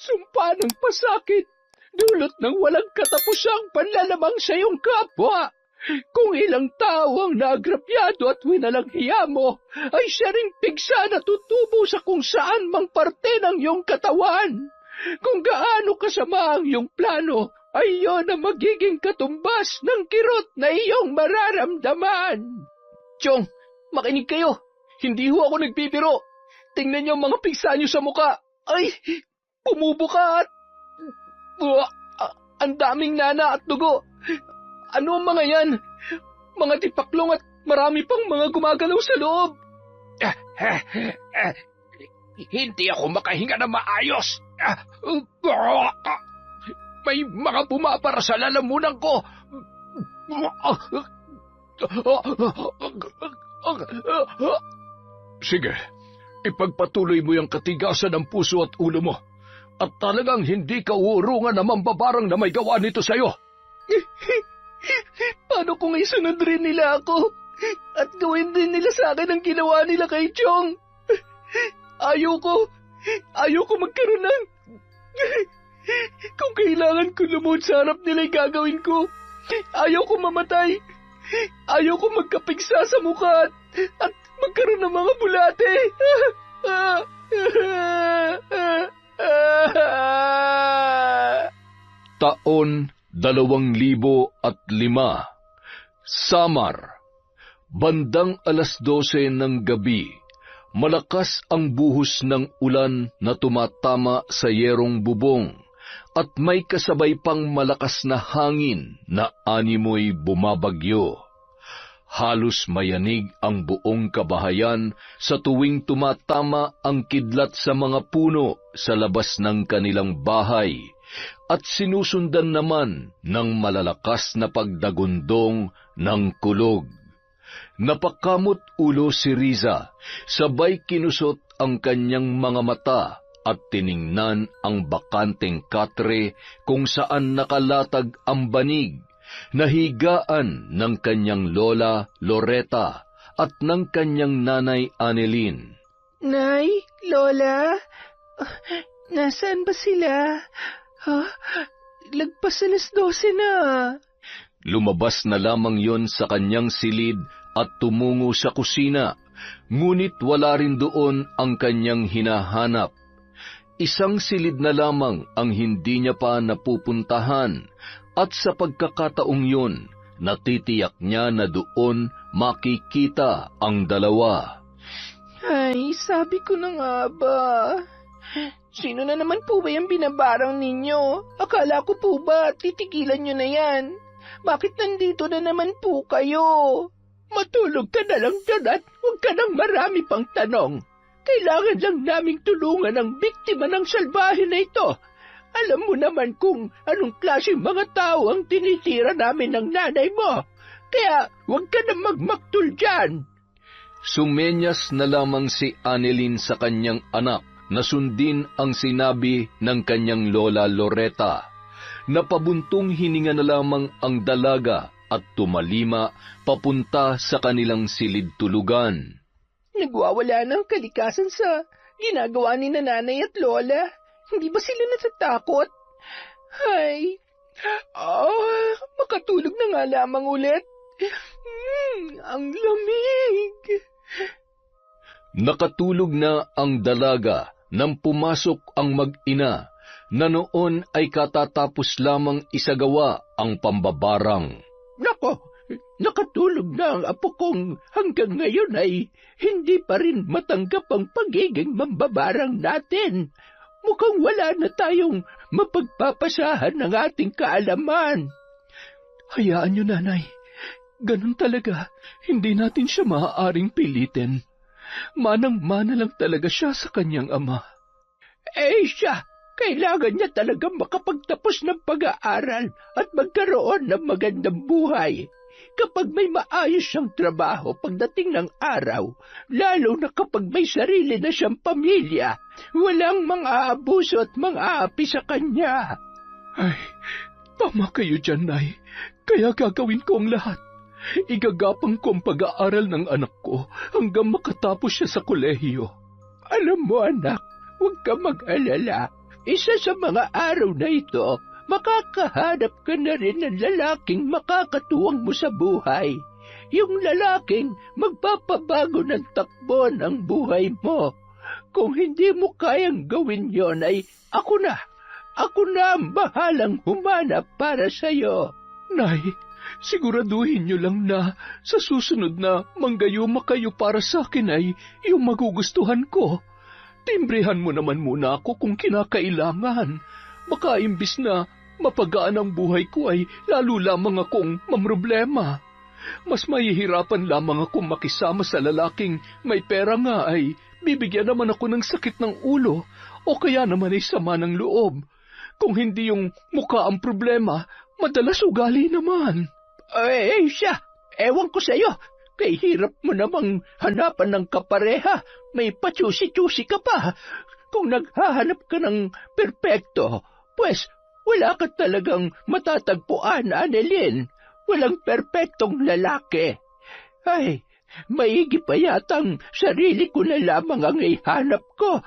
sumpa ng pasakit, dulot ng walang katapusang panlalamang sa iyong kapwa. Kung ilang tao ang naagrabyado at winalang hiya mo, ay siya ring pigsa na tutubo sa kung saan mang parte ng iyong katawan. Kung gaano kasama ang iyong plano, ay iyon ang magiging katumbas ng kirot na iyong mararamdaman. Chong, makinig kayo. Hindi ho ako nagbibiro. Tingnan niyo ang mga pigsa niyo sa muka. Ay, pumubuka at... ang daming nana at dugo. Ano ang mga yan? Mga tipaklong at marami pang mga gumagalaw sa loob. Hindi ako makahinga na maayos. May mga bumabara sa lalamunan ko. Sige, ipagpatuloy mo yung katigasan ng puso at ulo mo. At talagang hindi ka uurungan na mambabarang na may gawa nito sa'yo. Paano kung isunod rin nila ako? At gawin din nila sa akin ang ginawa nila kay Chong? Ayoko magkaroon ng... Kung kailangan ko lumuhod sa harap nila, gagawin ko. Ayoko mamatay. Ayoko magkapigsa sa mukha at magkaroon ng mga bulate. Taon 2005, Samar. Bandang 12:00 ng gabi, malakas ang buhos ng ulan na tumatama sa yerong bubong at may kasabay pang malakas na hangin na animoy bumabagyo. Halos mayanig ang buong kabahayan sa tuwing tumatama ang kidlat sa mga puno sa labas ng kanilang bahay at sinusundan naman ng malalakas na pagdagundong ng kulog. Napakamot ulo si Riza, sabay kinusot ang kanyang mga mata at tiningnan ang bakanteng katre kung saan nakalatag ang banig, nahigaan ng kanyang lola Loreta at ng kanyang nanay Annelyn. Nay, Lola, nasaan ba sila? Lagpas 12:00 na. Lumabas na lamang yon sa kanyang silid at tumungo sa kusina, ngunit wala rin doon ang kanyang hinahanap. Isang silid na lamang ang hindi niya pa napupuntahan, at sa pagkakataong yun, natitiyak niya na doon makikita ang dalawa. Ay, sabi ko na nga ba. Sino na naman po ba yung binabarang ninyo? Akala ko po ba titigilan nyo na yan? Bakit nandito na naman po kayo? Matulog ka na lang dyan at huwag ka nang marami pang tanong. Kailangan lang naming tulungan ang biktima ng salbahe na ito. Alam mo naman kung anong klaseng mga tao ang tinitira namin ng nanay mo. Kaya huwag ka na magmaktul dyan. Sumenyas na lamang si Annelyn sa kanyang anak na sundin ang sinabi ng kanyang lola Loreta. Napabuntong hininga na lamang ang dalaga at tumalima papunta sa kanilang silid-tulugan. Nagwawala ng kalikasan sa ginagawa ni nanay at lola. Hindi ba sila natatakot? Ay, makatulog na nga lamang ulit. Ang lamig. Nakatulog na ang dalaga nang pumasok ang mag-ina na noon ay katatapos lamang isagawa ang pambabarang. Nako, nakatulog na ang apo kong hanggang ngayon ay hindi pa rin matanggap ang pagiging mambabarang natin. Mukhang wala na tayong mapagpapasahan ng ating kaalaman. Hayaan niyo, nanay. Ganun talaga. Hindi natin siya maaaring pilitin. Manang-mana lang talaga siya sa kanyang ama. Siya, kailangan niya talaga makapagtapos ng pag-aaral at magkaroon ng magandang buhay. Kapag may maayos siyang trabaho pagdating ng araw, lalo na kapag may sarili na siyang pamilya, walang mang-aabuso at mang-aapi sa kanya. Ay, tama kayo dyan, Nay. Kaya gagawin ko ang lahat. Igagapang ko ang pag-aaral ng anak ko hanggang makatapos siya sa kolehiyo. Alam mo, anak, huwag ka mag-alala. isa sa mga araw na ito, makakahanap ka na rin ng lalaking makakatuwang mo sa buhay. Yung lalaking magpapabago ng takbo ng buhay mo. Kung hindi mo kayang gawin yon ay ako na ang bahalang humanap para sa'yo. Nay, siguraduhin niyo lang na sa susunod na manggayuma kayo para sa akin ay yung magugustuhan ko. Timbrehan mo naman muna ako kung kinakailangan. Baka imbis na mapagaan ang buhay ko ay lalo lamang akong mamroblema. Mas mahihirapan lamang akong makisama sa lalaking may pera nga ay bibigyan naman ako ng sakit ng ulo o kaya naman ay sama ng loob. Kung hindi yung mukha ang problema, madalas ugali naman. Siya, ewan ko sa'yo. Kay hirap mo namang hanapan ng kapareha. May pachusi-chusi ka pa. Kung naghahanap ka ng perpekto, pues wala ka talagang matatagpuan, Annalyn. Walang perpektong lalaki. Ay, maigi pa yatang sarili ko na lamang ang ihanap ko.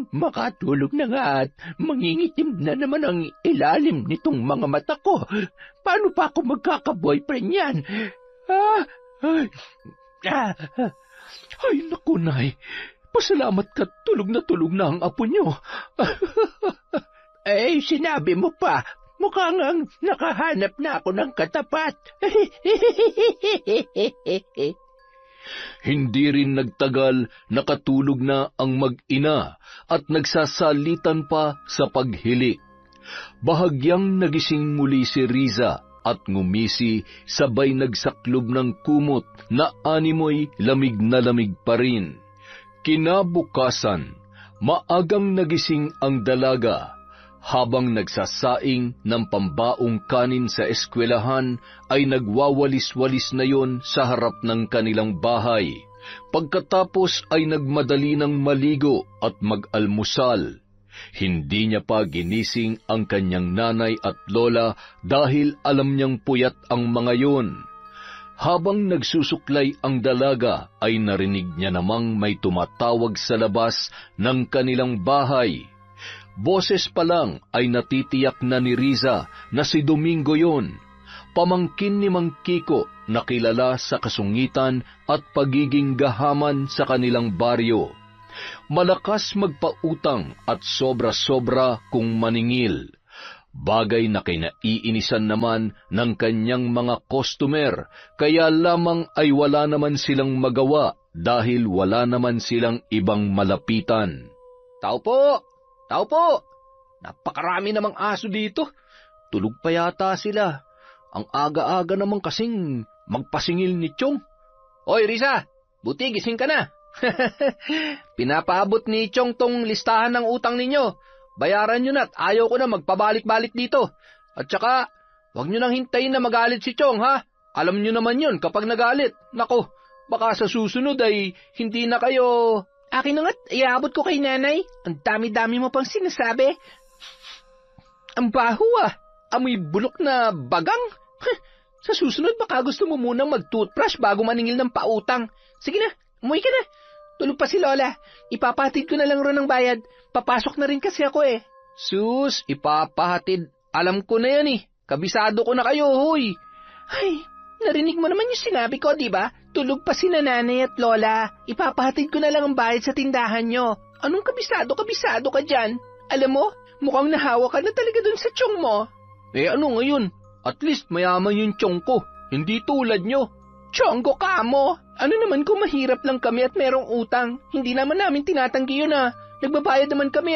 Makatulog na nga at mangingitim na naman ang ilalim nitong mga mata ko. Paano pa ako magkaka-boyfriend yan? Ay, naku, Nay. Pasalamat ka, tulog na ang apo niyo. Sinabi mo pa. Mukhang ang nakahanap na ako ng katapat. Hindi rin nagtagal, nakatulog na ang mag-ina at nagsasalitan pa sa paghili. Bahagyang nagising muli si Riza at ngumisi sabay nagsaklob ng kumot na animoy lamig na lamig pa rin. Kinabukasan, maagang nagising ang dalaga. Habang nagsasaing ng pambaong kanin sa eskwelahan, ay nagwawalis-walis na yon sa harap ng kanilang bahay. Pagkatapos ay nagmadali ng maligo at mag-almusal. Hindi niya pa ginising ang kanyang nanay at lola dahil alam niyang puyat ang mga yon. Habang nagsusuklay ang dalaga, ay narinig niya namang may tumatawag sa labas ng kanilang bahay. Boses pa lang ay natitiyak na ni Riza na si Domingo yon, pamangkin ni Mang Kiko na kilala sa kasungitan at pagiging gahaman sa kanilang baryo. Malakas magpautang at sobra-sobra kung maningil. Bagay na kinaiinisan naman ng kanyang mga customer, kaya lamang ay wala naman silang magawa dahil wala naman silang ibang malapitan. Tao po! Tao po! Napakarami namang aso dito. Tulog pa yata sila. Ang aga-aga naman kasing magpasingil ni Chong. Hoy, Risa! Buti gising ka na. Pinapaabot ni Chong tong listahan ng utang ninyo. Bayaran nyo na at ayaw ko na magpabalik-balik dito. At saka, huwag nyo nang hintayin na magalit si Chong, ha? Alam nyo naman yun kapag nagalit. Nako, baka sa susunod ay hindi na kayo... Akin na nga't iabot ko kay nanay. Ang dami-dami mo pang sinasabi. Ang baho Amoy bulok na bagang. Sa susunod baka gusto mo munang mag-toothbrush bago maningil ng pautang. Sige na, umuwi ka na. Tulog pa si Lola. Ipapahatid ko na lang ron ng bayad. Papasok na rin kasi ako eh. Sus, ipapahatid. Alam ko na yan eh. Kabisado ko na kayo, huy. Ay, narinig mo naman yung sinabi ko, di ba? Tulog pa si nanay at lola. Ipapahatid ko na lang ang bayad sa tindahan nyo. Anong kabisado ka dyan? Alam mo, mukhang nahawa ka na talaga dun sa tiyong mo. Ano ngayon? At least mayaman yung tiyong ko. Hindi tulad nyo. Tiyonggo ka mo. Ano naman kung mahirap lang kami at merong utang? Hindi naman namin tinatanggi yun Nagbabayad naman kami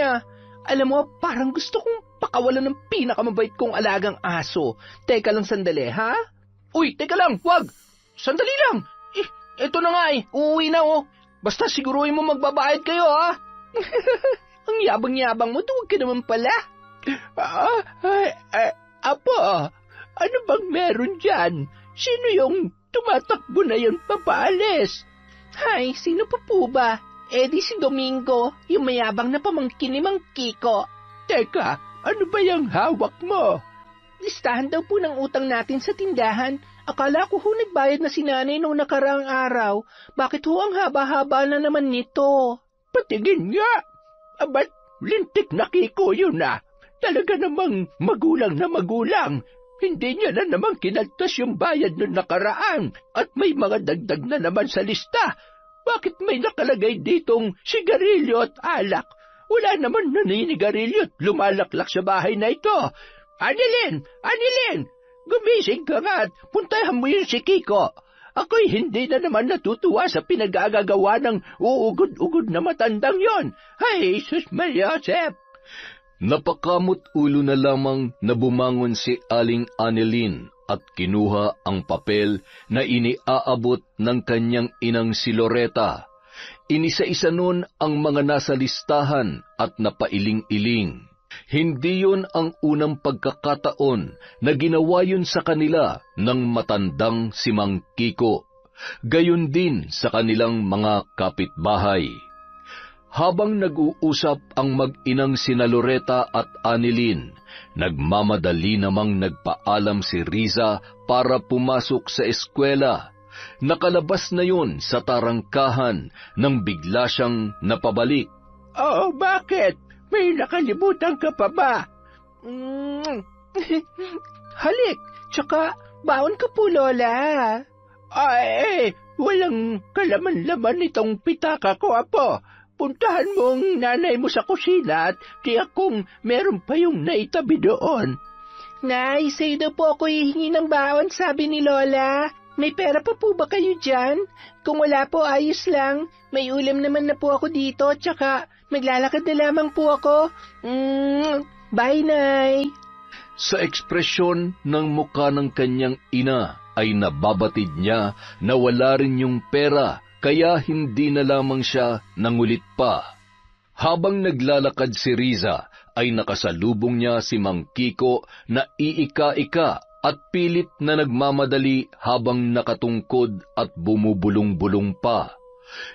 Alam mo, parang gusto kong pakawalan ng pinakamabait kong alagang aso. Teka lang sandali, ha? Uy, teka lang, wag! Sandali lang! Ito na nga uuwi na Basta siguruhin mo magbabayad kayo, ha? Ang yabang-yabang mo, tuwag ka naman pala. Apo, ano bang meron dyan? Sino yung tumatakbo na yun papaalis? Hay, sino pa po ba? Di si Domingo, yung mayabang na pamangkin ni Mang Kiko. Teka, ano ba yung hawak mo? Listahan daw po ng utang natin sa tindahan. Akala ko ho nagbayad na si nanay nung nakaraang araw. Bakit ho ang haba-haba na naman nito? Patingin nga. Abat, lintik na Kiko yun na. Talaga namang magulang na magulang. Hindi niya na naman kinaltas yung bayad nung nakaraan at may mga dagdag na naman sa lista. Bakit may nakalagay ditong sigarilyo at alak? Wala naman naninigarilyo at lumalaklak sa bahay na ito. Anilin! Anilin! Gumising ka nga at puntahan mo yun si Kiko. Ako'y hindi na naman natutuwa sa pinag-agagawa ng uugod-ugod na matandang yon. Ay, Jesus Maria Joseph! Napakamot ulo na lamang na bumangon si Aling Annelyn at kinuha ang papel na iniaabot ng kanyang inang si Loretta. Inisa-isa nun ang mga nasa listahan at napailing-iling. Hindi yun ang unang pagkakataon na ginawa yun sa kanila ng matandang si Mang Kiko. Gayon din sa kanilang mga kapitbahay. Habang nag-uusap ang mag-inang sina Loretta at Annelyn, nagmamadali namang nagpaalam si Riza para pumasok sa eskwela. Nakalabas na yun sa tarangkahan nang bigla siyang napabalik. Oh, bakit? May nakalimutan ka pa ba? Halik, tsaka baon ka po, Lola. Ay, walang kalaman-laman itong pitaka ko, Apo. Puntahan mo ang nanay mo sa kusina at tiyak kung meron pa yung naitabi doon. Nay, sa'yo daw po ako hihingi ng baon, sabi ni Lola. May pera pa po ba kayo dyan? Kung wala po, ayos lang. May ulam naman na po ako dito, tsaka maglalakad na lamang po ako. Bye, Nay. Sa ekspresyon ng muka ng kanyang ina ay nababatid niya na wala rin yung pera, kaya hindi na lamang siya nangulit pa. Habang naglalakad si Riza, ay nakasalubong niya si Mang Kiko na iika-ika at pilit na nagmamadali habang nakatungkod at bumubulong-bulong pa.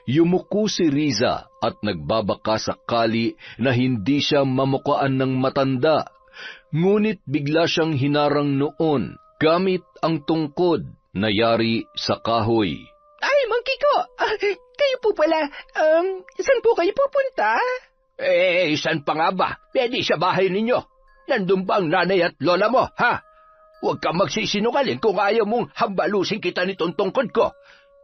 Yumuko si Riza at nagbabaka sakali na hindi siya mamukaan ng matanda. Ngunit bigla siyang hinarang noon gamit ang tungkod na yari sa kahoy. Ay, Mang Kiko! Kayo po pala. Saan po kayo pupunta? Saan pa nga ba? Pwede sa bahay ninyo. Nandun ba ang nanay at lola mo, ha? Huwag kang magsisinungaling kung ayaw mong hambalusin kita nitong tungkod ko.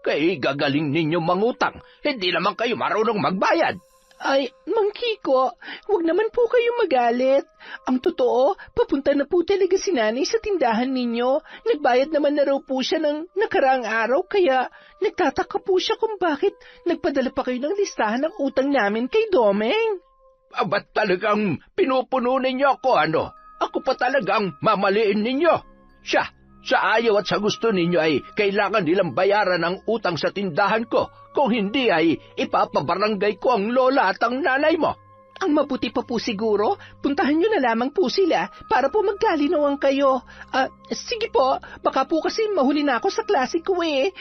Kaya gagaling ninyo mangutang. Hindi naman kayo marunong magbayad. Ay, Mang Kiko, huwag naman po kayo magalit. Ang totoo, papunta na po talaga si nanay sa tindahan ninyo. Nagbayad naman na raw po siya ng nakaraang araw, kaya nagtataka po siya kung bakit nagpadala pa kayo ng listahan ng utang namin kay Domeng. Ba't talagang pinupuno ninyo ako, ano? Ako pa talagang mamaliin ninyo. Siya, sa ayaw at sa gusto ninyo ay kailangan nilang bayaran ang utang sa tindahan ko. Kung hindi ay ipapabarangay ko ang lola at ang nanay mo. Ang mabuti pa po siguro, puntahan nyo na lamang po sila para po magkalinawan kayo. Sige po, baka po kasi mahuli na ako sa klase ko eh.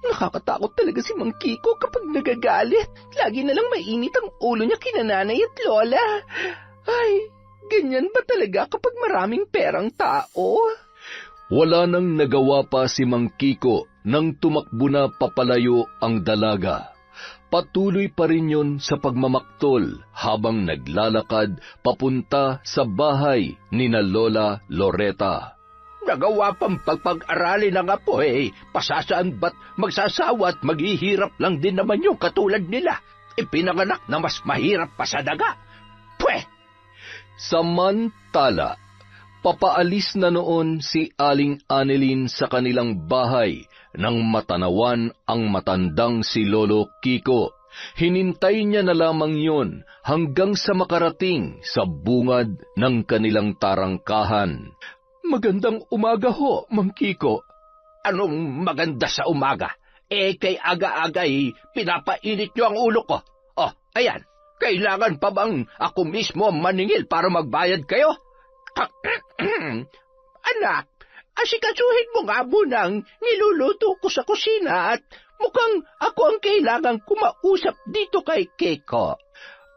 Nakakatakot talaga si Mang Kiko kapag nagagalit. Lagi na lang mainit ang ulo niya kina nanay at lola. Ay, ganyan ba talaga kapag maraming perang tao? Wala nang nagawa pa si Mang Kiko nang tumakbo na papalayo ang dalaga. Patuloy pa rin yun sa pagmamaktol habang naglalakad papunta sa bahay ni na Lola Loretta. Nagawa pang pagpag-aralin ng apo eh. Pasasaan ba't magsasawa at maghihirap lang din naman yung katulad nila. Ipinanganak na mas mahirap pa sa daga. Pweh! Samantala, papaalis na noon si Aling Annelyn sa kanilang bahay nang matanawan ang matandang si Lolo Kiko. Hinintay niya na lamang yon hanggang sa makarating sa bungad ng kanilang tarangkahan. Magandang umaga ho, Mang Kiko. Anong maganda sa umaga? Kay aga-agay pinapainit niyo ang ulo ko. Oh, ayan. Kailangan pa bang ako mismo maningil para magbayad kayo? Anak, asikasuhin mo nga munang niluluto ko sa kusina at mukhang ako ang kailangang kumausap dito kay Kiko.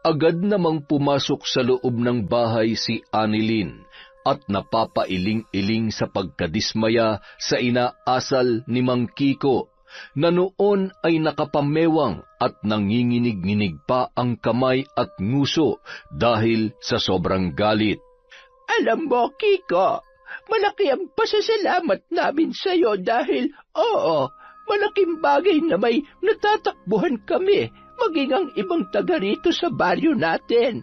Agad namang pumasok sa loob ng bahay si Annelyn at napapailing-iling sa pagkadismaya sa inaasal ni Mang Kiko, na noon ay nakapamewang at nanginginig-nginig pa ang kamay at nguso dahil sa sobrang galit. Alam mo, Kiko, malaki ang pasasalamat namin sa iyo dahil, malaking bagay na may natatakbuhan kami, maging ang ibang taga rito sa baryo natin.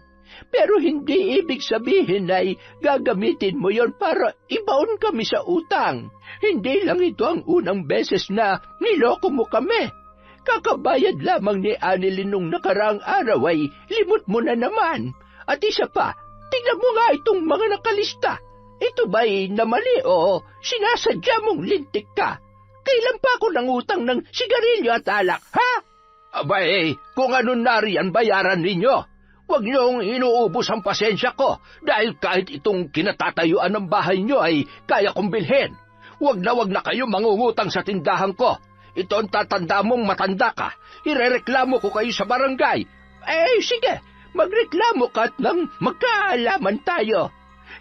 Pero hindi ibig sabihin ay gagamitin mo yon para ibaon kami sa utang. Hindi lang ito ang unang beses na niloko mo kami. Kakabayad lamang ni Annalyn nung nakaraang araw ay limot mo na naman. At isa pa, tingnan mo nga itong mga nakalista. Ito ba'y namali o sinasadya mong lintik ka? Kailan pa ako nangutang ng sigarilyo at alak, ha? Abay, kung ano na riyan bayaran ninyo. Huwag niyong inuubos ang pasensya ko dahil kahit itong kinatatayuan ng bahay niyo ay kaya kong bilhin. Huwag na kayo mangungutang sa tindahan ko. Ito ang tatanda mong matanda ka. Irereklamo ko kayo sa barangay. Sige, magreklamo ka at nang magkaalaman tayo.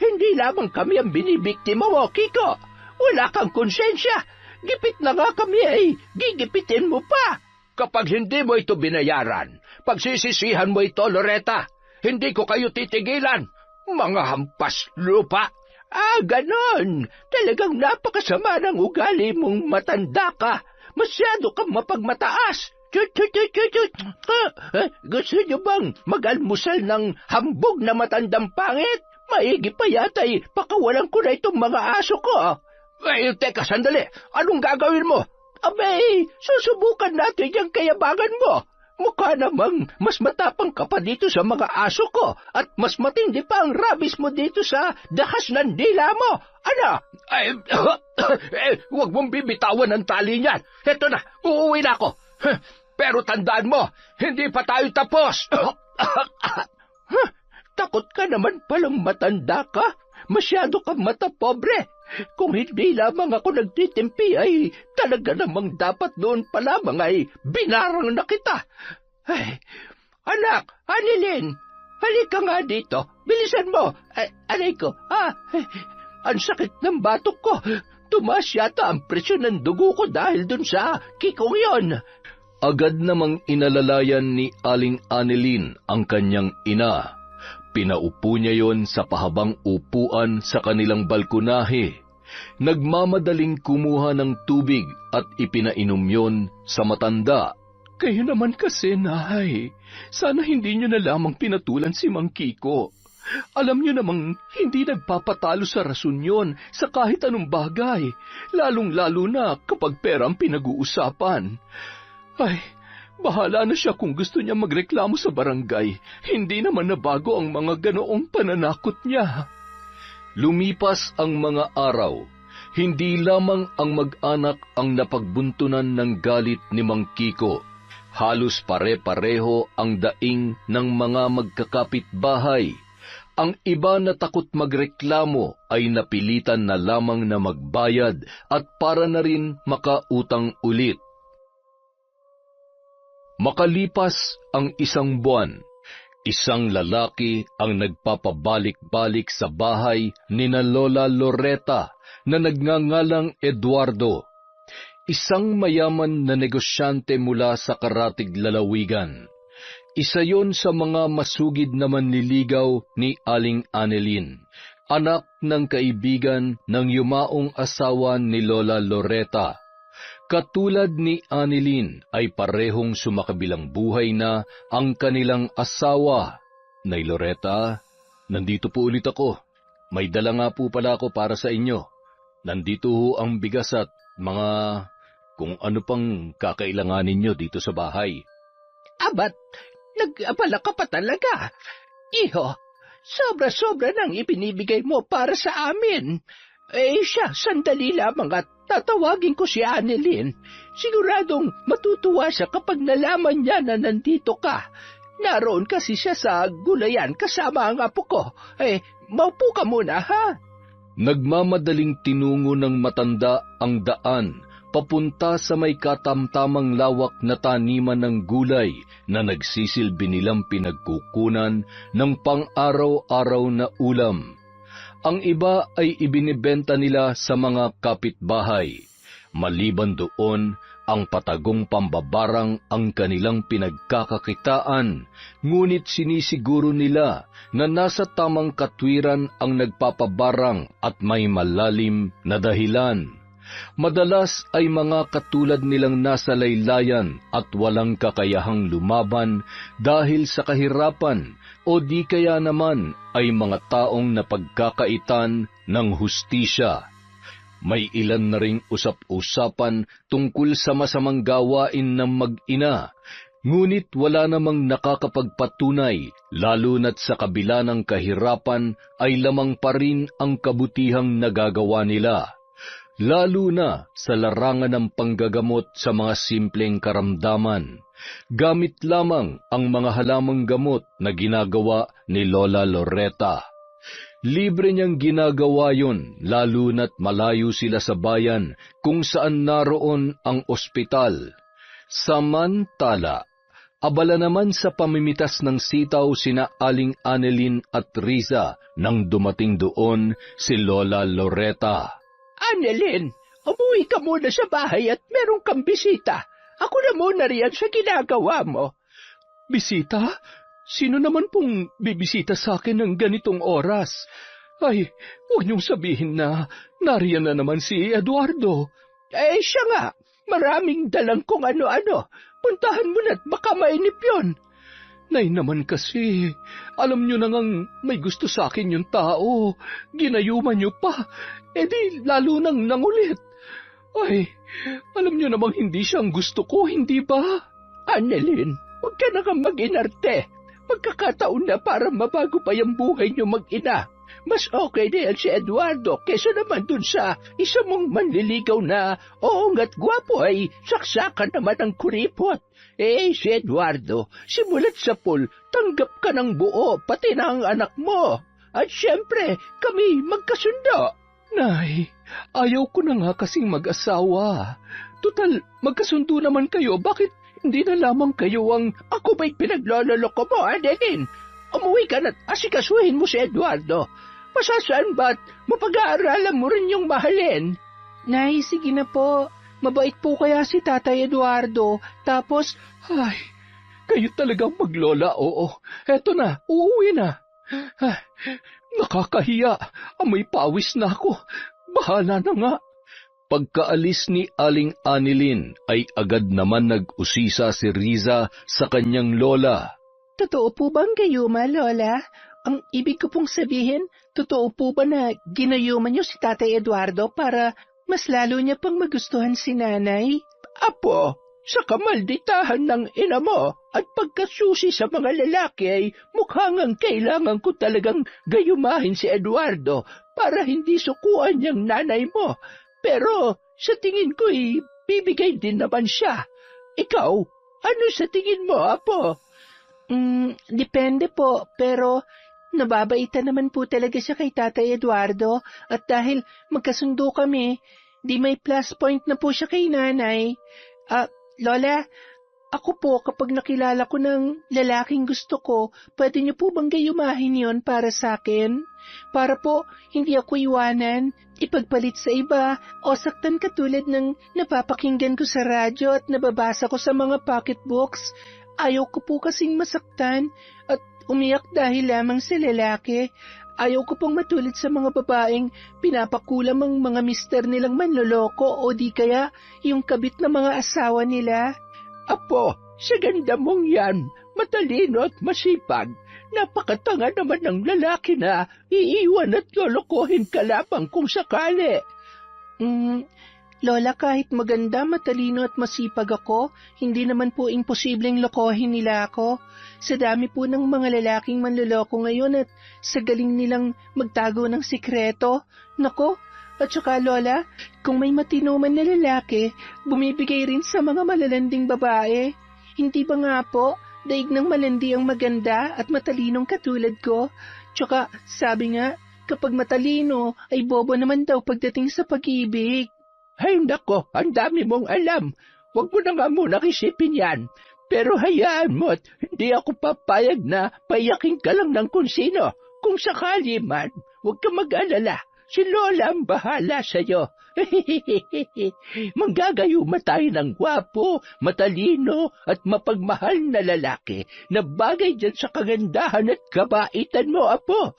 Hindi lamang kami ang binibiktima mo, Kiko. Wala kang konsensya. Gipit na nga kami ay gigipitin mo pa. Kapag hindi mo ito binayaran, pagsisisihan mo ito, Loretta. Hindi ko kayo titigilan. Mga hampas lupa. Ganon. Talagang napakasama ng ugali mong matanda ka. Masyado kang mapagmataas. Gusto niyo bang mag-almusal ng hambog na matandang pangit? Maigi pa yata'y pakawalan ko na itong mga aso ko. Teka, sandali. Anong gagawin mo? Abay, susubukan natin yung kayabangan mo. Mukha namang mas matapang ka pa dito sa mga aso ko at mas matindi pa ang rabis mo dito sa dahas ng dila mo. Ano? Huwag mong bibitawan ang tali niyan. Eto na, uuwi na ako. Pero tandaan mo, hindi pa tayo tapos. Takot ka naman palang matanda ka. Masyado kang matapobre. Kung hindi lamang ako nagtitimpi ay talaga namang dapat doon pa lamang ay binarang na kita. Anak, Annalyn, halika nga dito. Bilisan mo. Aray ko, ang sakit ng batok ko. Tumaas yata ang presyon ng dugo ko dahil dun sa kikong yon. Agad namang inalalayan ni Aling Annalyn ang kanyang ina. Pinaupo niya yon sa pahabang upuan sa kanilang balkonahe. Nagmamadaling kumuha ng tubig at ipinainom yon sa matanda. Kayo naman kasi, Nay. Sana hindi niyo na lamang pinatulan si Mang Kiko. Alam niyo namang hindi nagpapatalo sa rason yon sa kahit anong bagay, lalong-lalo na kapag pera ang pinag-uusapan. Bahala na siya kung gusto niya magreklamo sa barangay. Hindi naman nabago ang mga ganoong pananakot niya. Lumipas ang mga araw. Hindi lamang ang mag-anak ang napagbuntunan ng galit ni Mang Kiko. Halos pare-pareho ang daing ng mga magkakapitbahay. Ang iba na takot magreklamo ay napilitan na lamang na magbayad at para na rin makautang ulit. Makalipas ang isang buwan, isang lalaki ang nagpapabalik-balik sa bahay ni na Lola Loretta na nagngangalang Eduardo, isang mayaman na negosyante mula sa Karatig Lalawigan. Isa yon sa mga masugid na manliligaw ni Aling Annalyn, anak ng kaibigan ng yumaong asawa ni Lola Loretta. Katulad ni Annalyn ay parehong sumakabilang buhay na ang kanilang asawa. Nay Loretta, nandito po ulit ako. May dala nga po pala ako para sa inyo. Nandito ho ang bigas at mga kung ano pang kakailanganin nyo dito sa bahay. Abat, nag-abala ka pa talaga. Iho, sobra-sobra nang ibinibigay mo para sa amin. Sandali lamang at tatawagin ko si Annalyn. Siguradong matutuwa siya kapag nalaman niya na nandito ka. Naroon kasi siya sa gulayan kasama ang apo ko. Maupo ka muna, ha? Nagmamadaling tinungo ng matanda ang daan papunta sa may katamtamang lawak na taniman ng gulay na nagsisilbi nilang pinagkukunan ng pang-araw-araw na ulam. Ang iba ay ibinibenta nila sa mga kapitbahay. Maliban doon, ang patagong pambabarang ang kanilang pinagkakakitaan, ngunit sinisiguro nila na nasa tamang katwiran ang nagpapabarang at may malalim na dahilan. Madalas ay mga katulad nilang nasa laylayan at walang kakayahang lumaban dahil sa kahirapan, o di kaya naman ay mga taong napagkakaitan ng hustisya. May ilan na ring usap-usapan tungkol sa masamang gawain ng mag-ina, ngunit wala namang nakakapagpatunay, lalo na't sa kabila ng kahirapan ay lamang pa rin ang kabutihang nagagawa nila, lalo na sa larangan ng panggagamot sa mga simpleng karamdaman. Gamit lamang ang mga halamang gamot na ginagawa ni Lola Loretta. Libre niyang ginagawa yon, lalo na't malayo sila sa bayan kung saan naroon ang ospital. Samantala, abala naman sa pamimitas ng sitaw sina Aling Annelyn at Riza nang dumating doon si Lola Loretta. Annelyn, umuwi ka muna sa bahay at meron kang bisita. Ako na muna riyan sa ginagawa mo. Bisita? Sino naman pong bibisita sa akin ng ganitong oras? Ay, huwag niyong sabihin na nariyan na naman si Eduardo. Eh siya nga, maraming dalang kung ano-ano. Puntahan mo na't baka mainip yun. Nay naman kasi, alam niyo na ngang may gusto sa akin yung tao. Ginayuman niyo pa, edi lalo nang nangulit. Ay, alam niyo namang hindi siyang gusto ko, hindi ba? Annelyn, huwag ka na kang mag-inarte. Magkakataon na para mabago pa yung buhay niyo mag-ina. Mas okay na yan si Eduardo kesa naman dun sa isa mong manliligaw na oongat gwapo ay saksakan naman ang kuripot. Eh, si Eduardo, simulat sa pool, tanggap ka ng buo, pati na ang anak mo. At syempre, kami magkasundo. Nay, ayaw ko na nga kasing mag-asawa. Tutal, magkasundo naman kayo, bakit hindi na lamang kayo ang... Ako ba'y pinaglololoko mo, Annelyn? Umuwi ka na't asikasuhin mo si Eduardo. Masasaan ba't mapag-aaralan mo rin yung mahalin? Nay, sige na po. Mabait po kaya si Tatay Eduardo. Tapos, ay, kayo talagang maglola, oo. Eto na, uuwi na. Ay, nakakahiya, amoy pawis na ako. Bahala na nga. Pagkaalis ni Aling Annelyn ay agad naman nag-usisa si Riza sa kanyang lola. Totoo po bang gayuma, Lola? Ang ibig ko pong sabihin, totoo po ba na ginayuman niyo si Tatay Eduardo para mas lalo niya pang magustuhan si Nanay? Apo, sa kamalditahan ng ina mo at pagkasusi sa mga lalaki ay mukhang ang kailangan ko talagang gayumahin si Eduardo para hindi sukuan niyang nanay mo. Pero sa tingin ko bibigay din naman siya. Ikaw, ano sa tingin mo, Apo? Depende po, pero nababaitan naman po talaga siya kay Tatay Eduardo at dahil magkasundo kami, di may plus point na po siya kay Nanay. Lola, ako po kapag nakilala ko ng lalaking gusto ko, pwede niyo po bang gayumahin yon para sa akin? Para po hindi ako iwanan, ipagpalit sa iba o saktan katulad ng napapakinggan ko sa radyo at nababasa ko sa mga pocketbooks. Ayaw ko po kasing masaktan at umiyak dahil lamang sa lalaki. Ayaw ko pong matulad sa mga babaeng pinapakulam ang mga mister nilang manloloko o di kaya yung kabit na mga asawa nila. Apo, sa ganda mong yan, matalino at masipag. Napakatanga naman ng lalaki na iiwan at lolokohin ka lamang kung sakali. Lola, kahit maganda, matalino at masipag ako, hindi naman po imposibleng lokohin nila ako. Sa dami po ng mga lalaking manloloko ngayon at sa galing nilang magtago ng sikreto. Nako, at saka Lola, kung may matino man na lalaki, bumibigay rin sa mga malalanding babae. Hindi ba nga po, daig ng malandi ang maganda at matalinong katulad ko? Tsaka sabi nga, kapag matalino ay bobo naman daw pagdating sa pag-ibig. Ay nako, ang dami mong alam. Huwag mo na nga muna isipin yan. Pero hayaan mo at hindi ako papayag na payakin ka lang ng kung sino. Kung sakali man, huwag ka mag-alala. Si Lola ang bahala sa'yo. Manggagayuma tayo ng gwapo, matalino at mapagmahal na lalaki na bagay dyan sa kagandahan at kabaitan mo, apo.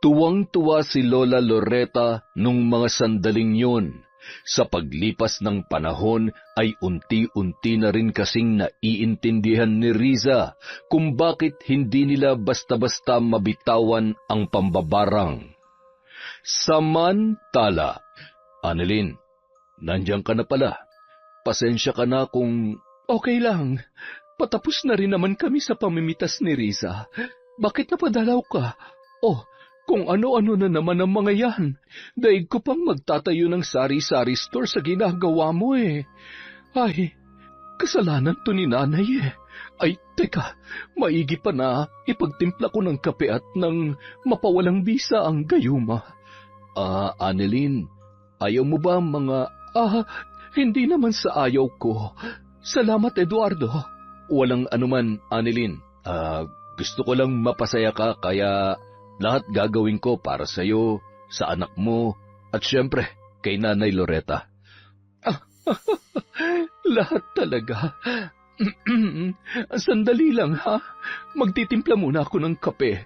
Tuwang-tuwa si Lola Loretta nung mga sandaling yun. Sa paglipas ng panahon ay unti-unti na rin kasing naiintindihan ni Riza kung bakit hindi nila basta-basta mabitawan ang pambabarang. Samantala, Annalyn, nandiyan ka na pala. Pasensya ka na kung... Okay lang. Patapos na rin naman kami sa pamimitas ni Riza. Bakit napadalaw ka? Oh, kung ano-ano na naman ang mga yan. Daig ko pang magtatayo ng sari-sari store sa ginagawa mo eh. Ay, kasalanan to ni nanay eh. Ay, teka, maigi pa na ipagtimpla ko ng kape at nang mapawalang bisa ang gayuma. Annalyn, ayaw mo ba mga... Hindi naman sa ayaw ko. Salamat, Eduardo. Walang anuman, Annalyn. Gusto ko lang mapasaya ka kaya... Lahat gagawin ko para sa'yo, sa anak mo, at syempre, kay Nanay Loretta. Lahat talaga. Sandali lang, ha? Magtitimpla muna ako ng kape.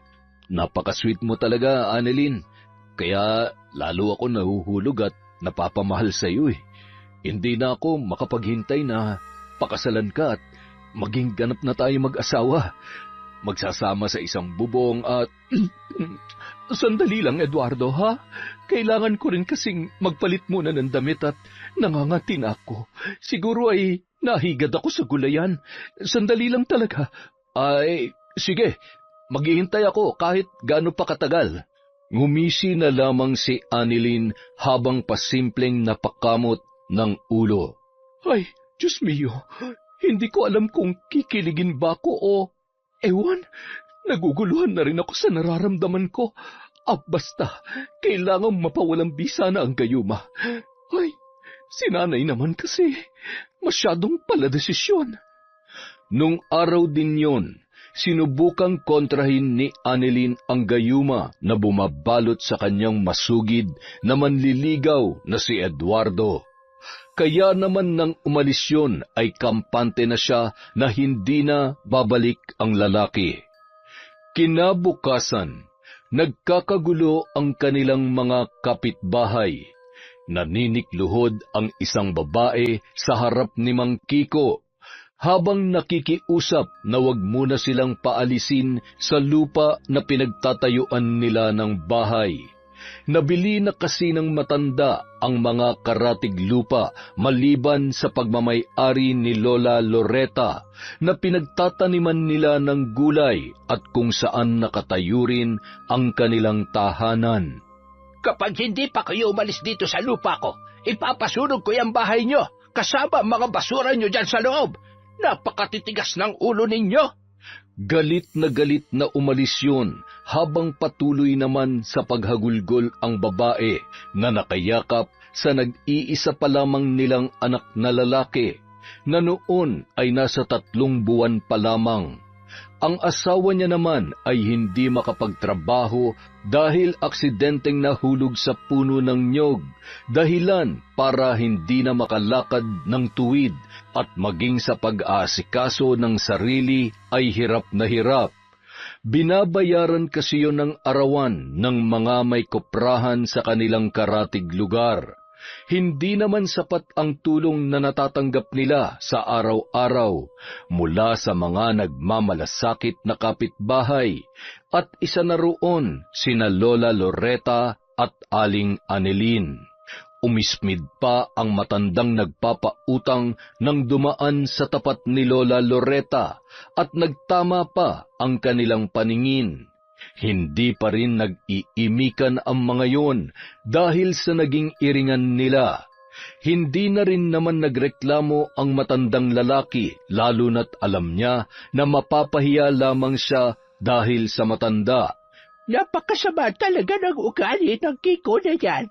Napaka-sweet mo talaga, Annalyn. Kaya lalo ako nahuhulog at napapamahal sa'yo eh. Hindi na ako makapaghintay na pakasalan ka at maging ganap na tayo mag-asawa. Magsasama sa isang bubong at... Sandali lang, Eduardo, ha? Kailangan ko rin kasing magpalit muna ng damit at nangangati na ako. Siguro ay nahigad ako sa gulayan. Sandali lang talaga. Ay, sige. Maghihintay ako kahit gaano pa katagal. Ngumisi na lamang si Annalyn habang pasimpleng napakamot ng ulo. Ay, Diyos mio, hindi ko alam kung kikiligin ba ko o... Ewan, naguguluhan na rin ako sa nararamdaman ko. Basta, kailangang mapawalang bisa na ang gayuma. Ay, si nanay naman kasi, masyadong paladesisyon. Nung araw din yon, sinubukang kontrahin ni Annalyn ang gayuma na bumabalot sa kanyang masugid na manliligaw na si Eduardo. Kaya naman nang umalis yun ay kampante na siya na hindi na babalik ang lalaki. Kinabukasan, nagkakagulo ang kanilang mga kapitbahay. Naninikluhod ang isang babae sa harap ni Mang Kiko habang nakikiusap na wag muna silang paalisin sa lupa na pinagtatayuan nila ng bahay. Nabili na kasi ng matanda ang mga karatig lupa maliban sa pagmamay-ari ni Lola Loretta na pinagtataniman nila ng gulay at kung saan nakatayo rin ang kanilang tahanan. Kapag hindi pa kayo umalis dito sa lupa ko, ipapasunog ko yung bahay nyo kasama mga basura nyo dyan sa loob. Napakatitigas ng ulo ninyo. Galit na umalis yun habang patuloy naman sa paghagulgol ang babae na nakayakap sa nag-iisa pa lamang nilang anak na lalaki na noon ay nasa 3 buwan pa lamang. Ang asawa niya naman ay hindi makapagtrabaho dahil aksidenteng nahulog sa puno ng niyog, dahilan para hindi na makalakad ng tuwid at maging sa pag-aasikaso ng sarili ay hirap na hirap. Binabayaran kasi yun ng arawan ng mga may koprahan sa kanilang karatig lugar. Hindi naman sapat ang tulong na natatanggap nila sa araw-araw mula sa mga nagmamalasakit na kapitbahay at isa na roon sina Lola Loretta at Aling Annalyn. Umismid pa ang matandang nagpapautang nang dumaan sa tapat ni Lola Loretta at nagtama pa ang kanilang paningin. Hindi pa rin nag-iimikan ang mga yon dahil sa naging iringan nila. Hindi na rin naman nagreklamo ang matandang lalaki lalo na't alam niya na mapapahiya lamang siya dahil sa matanda. Napakasama talaga ng ugali ng Kiko na yan.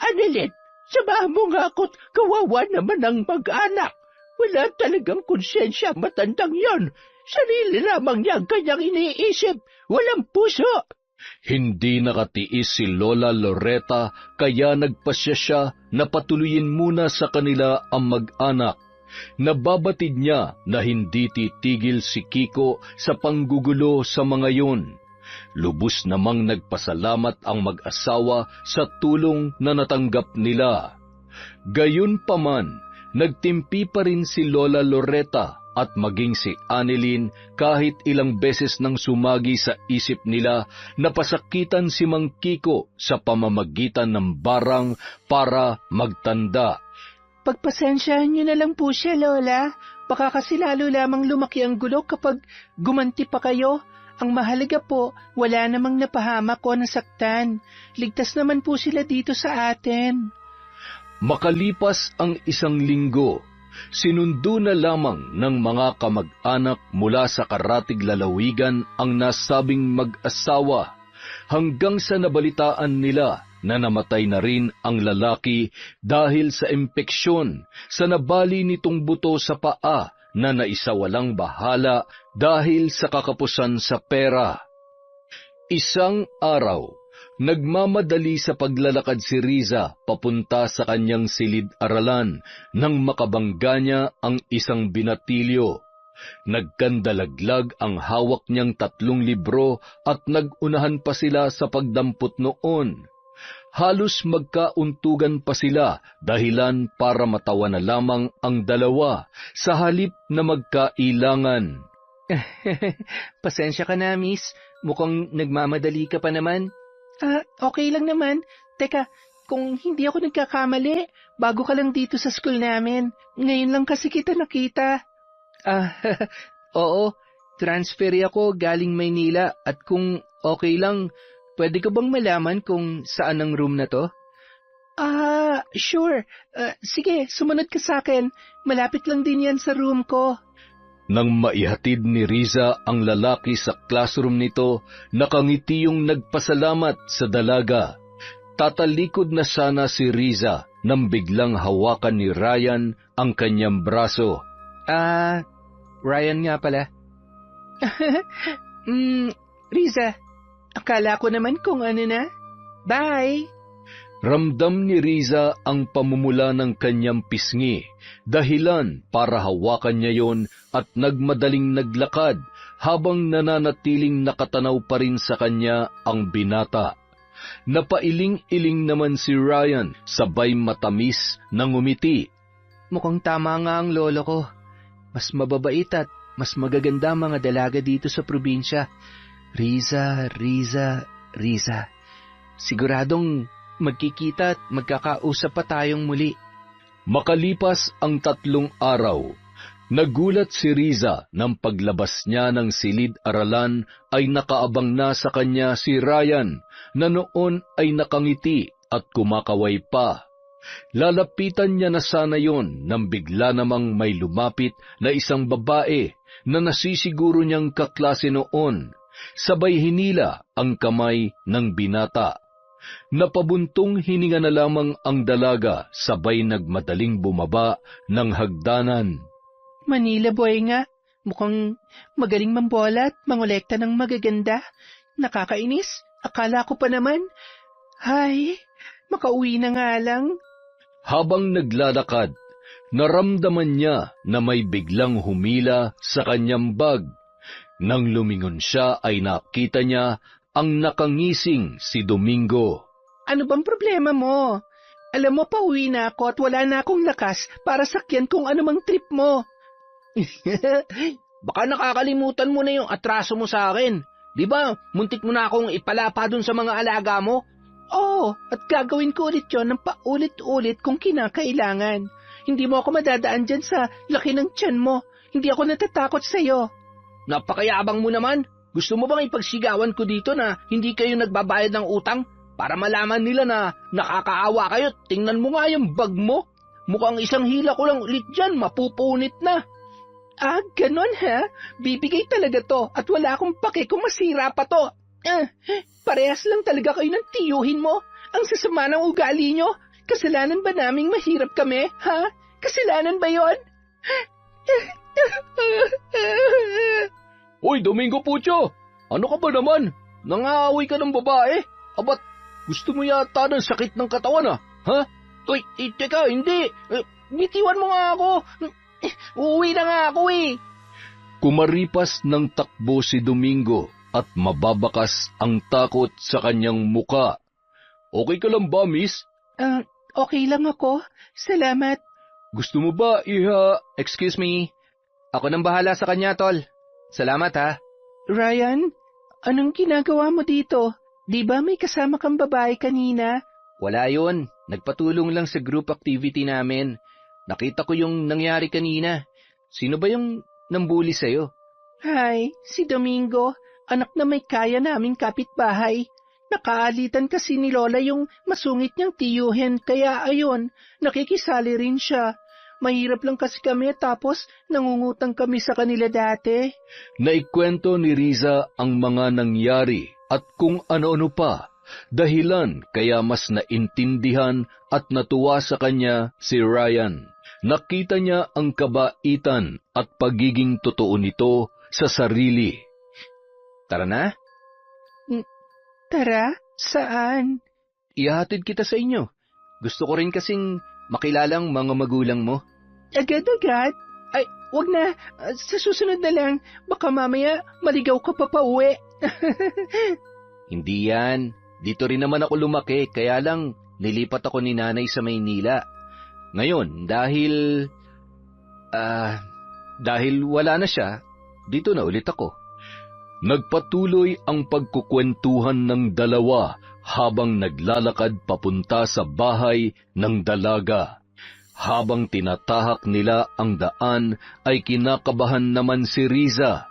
Annalyn, samahan mo nga ako't kawawa naman ang mag-anak. Wala talagang konsensya matandang yon. Sarili lamang niya ang kanyang iniisip. Walang puso. Hindi nakatiis si Lola Loretta kaya nagpasya siya na patuloyin muna sa kanila ang mag-anak. Nababatid niya na hindi titigil si Kiko sa panggugulo sa mga yun. Lubos namang nagpasalamat ang mag-asawa sa tulong na natanggap nila. Gayunpaman, nagtimpi pa rin si Lola Loretta at maging si Annelyn kahit ilang beses nang sumagi sa isip nila na pasakitan si Mang Kiko sa pamamagitan ng barang para magtanda. Pagpasensyahan niyo na lang po siya, Lola. Baka kasi lalo lamang lumaki ang gulo kapag gumanti pa kayo. Ang mahalaga po, wala namang napahamak o nasaktan. Ligtas naman po sila dito sa atin. Makalipas ang 1 linggo, sinundo na lamang ng mga kamag-anak mula sa karatig lalawigan ang nasabing mag-asawa, hanggang sa nabalitaan nila na namatay na rin ang lalaki dahil sa impeksyon sa nabali nitong buto sa paa na naisawalang bahala dahil sa kakapusan sa pera. Isang araw, nagmamadali sa paglalakad si Riza papunta sa kanyang silid-aralan nang makabangga niya ang isang binatilyo. Nagkandalaglag ang hawak niyang 3 libro at nagunahan pa sila sa pagdampot noon. Halos magkauntugan pa sila dahilan para matawa na lamang ang dalawa sa halip na magkailangan. Pasensya ka na, miss. Mukhang nagmamadali ka pa naman. Okay lang naman. Teka, kung hindi ako nagkakamali, bago ka lang dito sa school namin. Ngayon lang kasi kita nakita. Oo, transfer ako galing Maynila at kung okay lang, pwede ko bang malaman kung saan ang room na to? Sure. Sige, sumunod ka sa akin. Malapit lang din yan sa room ko. Nang maihatid ni Riza ang lalaki sa classroom nito, nakangiti yung nagpasalamat sa dalaga. Tatalikod na sana si Riza nang biglang hawakan ni Ryan ang kanyang braso. Ryan nga pala. Riza, akala ko naman kung ano na. Bye! Ramdam ni Riza ang pamumula ng kanyang pisngi, dahilan para hawakan niya yon at nagmadaling naglakad habang nananatiling nakatanaw pa rin sa kanya ang binata. Napailing-iling naman si Ryan, sabay matamis na ngumiti. Mukhang tama nga ang lolo ko. Mas mababait at mas magaganda mga dalaga dito sa probinsya. Riza. Siguradong magkikita at magkakausap pa tayong muli. Makalipas ang 3 araw, nagulat si Riza nang paglabas niya ng silid-aralan ay nakaabang na sa kanya si Ryan na noon ay nakangiti at kumakaway pa. Lalapitan niya na sana yon nang bigla namang may lumapit na isang babae na nasisiguro niyang kaklase noon. Sabay hinila ang kamay ng binata. Napabuntong hininga na lamang ang dalaga, sabay nagmadaling bumaba ng hagdanan. Manila boy nga. Mukhang magaling mambola at mangolekta ng magaganda. Nakakainis. Akala ko pa naman. Hay, makauwi na nga lang. Habang naglalakad, naramdaman niya na may biglang humila sa kanyang bag. Nang lumingon siya ay nakita niya ang nakangising si Domingo. Ano bang problema mo? Alam mo, pauwi na ako at wala na akong lakas para sakyan kung anumang trip mo. Baka nakakalimutan mo na yung atraso mo sa akin. Di ba, muntik mo na akong ipalapa dun sa mga alaga mo? Oo, at gagawin ko ulit yun ng paulit-ulit kung kinakailangan. Hindi mo ako madadaan dyan sa laki ng tiyan mo. Hindi ako natatakot sa'yo. Napakayabang mo naman. Gusto mo bang ipagsigawan ko dito na hindi kayo nagbabayad ng utang? Para malaman nila na nakakaawa kayo, tingnan mo nga yung bag mo. Mukhang isang hila ko lang ulit dyan, mapupunit na. Ganon ha? Bibigay talaga to at wala akong pake kung masira pa to. Parehas lang talaga kayo ng tiyuhin mo. Ang sasama ng ugali nyo. Kasalanan ba naming mahirap kami, ha? Kasalanan ba yon? Hoy, Domingo Pucho! Ano ka ba naman? Nangaaway ka ng babae? Abat, gusto mo yata ng sakit ng katawan ha? Uy, teka, hindi. Bitiwan mo nga ako. Uuwi na nga ako eh. Kumaripas ng takbo si Domingo at mababakas ang takot sa kanyang muka. Okay ka lang ba, miss? Okay lang ako. Salamat. Gusto mo ba Excuse me. Ako nang bahala sa kanya, tol. Salamat ha. Ryan, anong ginagawa mo dito? Di ba may kasama kang babae kanina? Wala yun. Nagpatulong lang sa group activity namin. Nakita ko yung nangyari kanina. Sino ba yung nambuli sa'yo? Hi, si Domingo. Anak na may kaya naming kapitbahay. Nakaalitan kasi ni Lola yung masungit niyang tiyuhin, kaya ayun, nakikisali rin siya. Mahirap lang kasi kami tapos nangungutang kami sa kanila dati. Naikwento ni Riza ang mga nangyari at kung ano-ano pa, dahilan kaya mas naintindihan at natuwa sa kanya si Ryan. Nakita niya ang kabaitan at pagiging totoo nito sa sarili. Tara na? Tara, saan? Ihahatid kita sa inyo. Gusto ko rin kasing makilalang mga magulang mo. Agad-agad? Ay, wag na. Sa susunod na lang. Baka mamaya maligaw ka pa pauwi. Hindi yan. Dito rin naman ako lumaki, kaya lang nilipat ako ni nanay sa Maynila. Ngayon, dahil wala na siya, dito na ulit ako. Nagpatuloy ang pagkukwentuhan ng dalawa habang naglalakad papunta sa bahay ng dalaga. Habang tinatahak nila ang daan ay kinakabahan naman si Riza.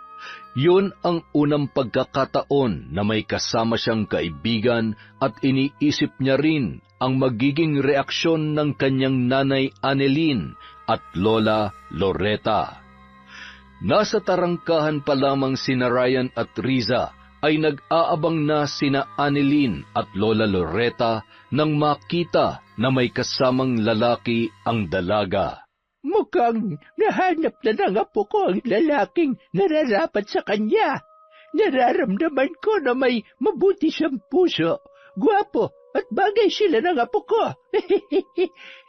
Yun ang unang pagkakataon na may kasama siyang kaibigan at iniisip niya rin ang magiging reaksyon ng kanyang nanay Annelyn at lola Loretta. Nasa tarangkahan pa lamang sina Ryan at Riza ay nag-aabang na sina Annelyn at lola Loretta nang makita na may kasamang lalaki ang dalaga. Mukhang nahanap na ng apo ko ang lalaking nararapat sa kanya. Nararamdaman ko na may mabuti siyang puso, gwapo at bagay sila ng apo ko.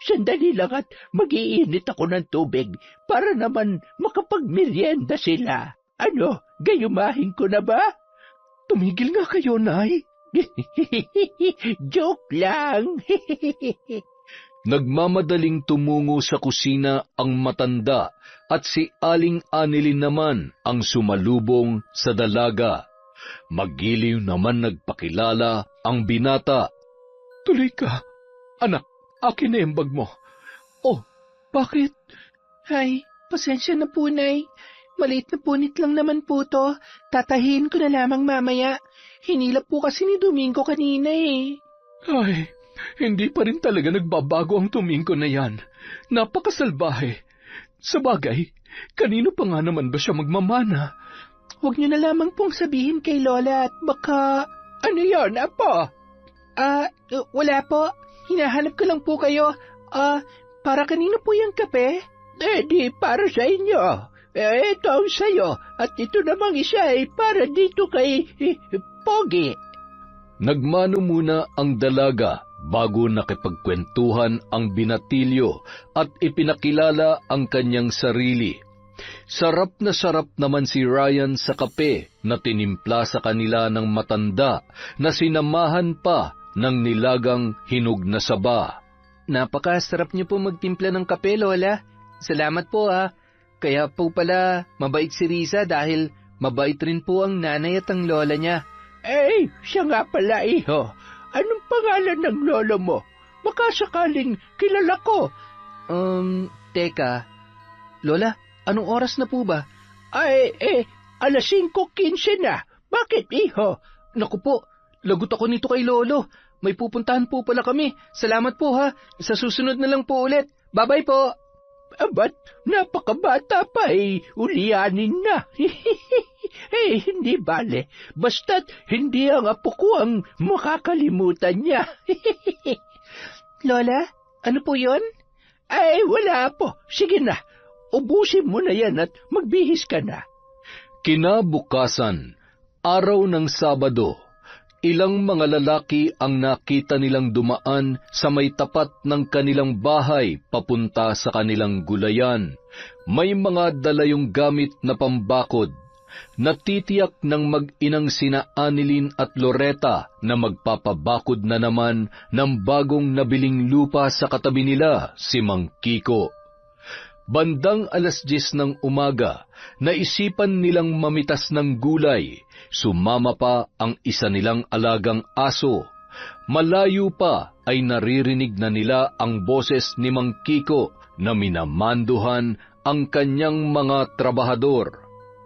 Sandali lang at mag-iinit ako ng tubig para naman makapagmeryenda sila. Ano, gayumahin ko na ba? Tumigil nga kayo, Nay. Joke lang. Nagmamadaling tumungo sa kusina ang matanda at si Aling Annelyn naman ang sumalubong sa dalaga. Magiliw naman nagpakilala ang binata. Tuloy ka. Anak, akin na yung bag mo. Oh, bakit? Ay, pasensya na po, Nay. Maliit na punit lang naman po to. Tatahin ko na lamang mamaya. Hinilap po kasi ni Domingo kanina eh. Ay, hindi pa rin talaga nagbabago ang Domingo na yan. Napakasalbahe. Sabagay, kanino pa nga naman ba siya magmamana? Huwag niyo na lamang pong sabihin kay Lola at baka... Ano yon, Apo? Wala po. Hinahanap ko lang po kayo. Para kanino po yung kape? Di para sa inyo. Ito ang sayo. At ito namang isa ay para dito kay Pogi. Nagmano muna ang dalaga bago nakipagkwentuhan ang binatilyo at ipinakilala ang kanyang sarili. Sarap naman si Ryan sa kape na tinimpla sa kanila ng matanda na sinamahan pa ng nilagang hinog na saba. Napakasarap niyo po magtimpla ng kape, Lola. Salamat po Kaya po pala mabait si Riza dahil mabait rin po ang nanay at ang lola niya. Siya nga pala, iho. Anong pangalan ng lolo mo? Baka sakaling kilala ko. Teka. Lola, anong oras na po ba? 5:15 na. Bakit, iho? Naku po, lagot ako nito kay lolo. May pupuntahan po pala kami. Salamat po Sa susunod na lang po ulit. Bye-bye po. Ba't napakabata pa ulianin na. Hindi bale. Basta't hindi ang apo ko ang makakalimutan niya. Lola, ano po yon? Wala po. Sige na. Ubusin mo na yan at magbihis ka na. Kinabukasan, araw ng Sabado, Ilang mga lalaki ang nakita nilang dumaan sa may tapat ng kanilang bahay papunta sa kanilang gulayan. May mga dalayong gamit na pambakod. Natitiyak ng mag-inang sina Annelyn at Loretta na magpapabakod na naman ng bagong nabiling lupa sa katabi nila, si Mang Kiko. Bandang 10:00 ng umaga, naisipan nilang mamitas ng gulay. Sumama pa ang isa nilang alagang aso. Malayo pa ay naririnig na nila ang boses ni Mang Kiko na minamanduhan ang kanyang mga trabahador.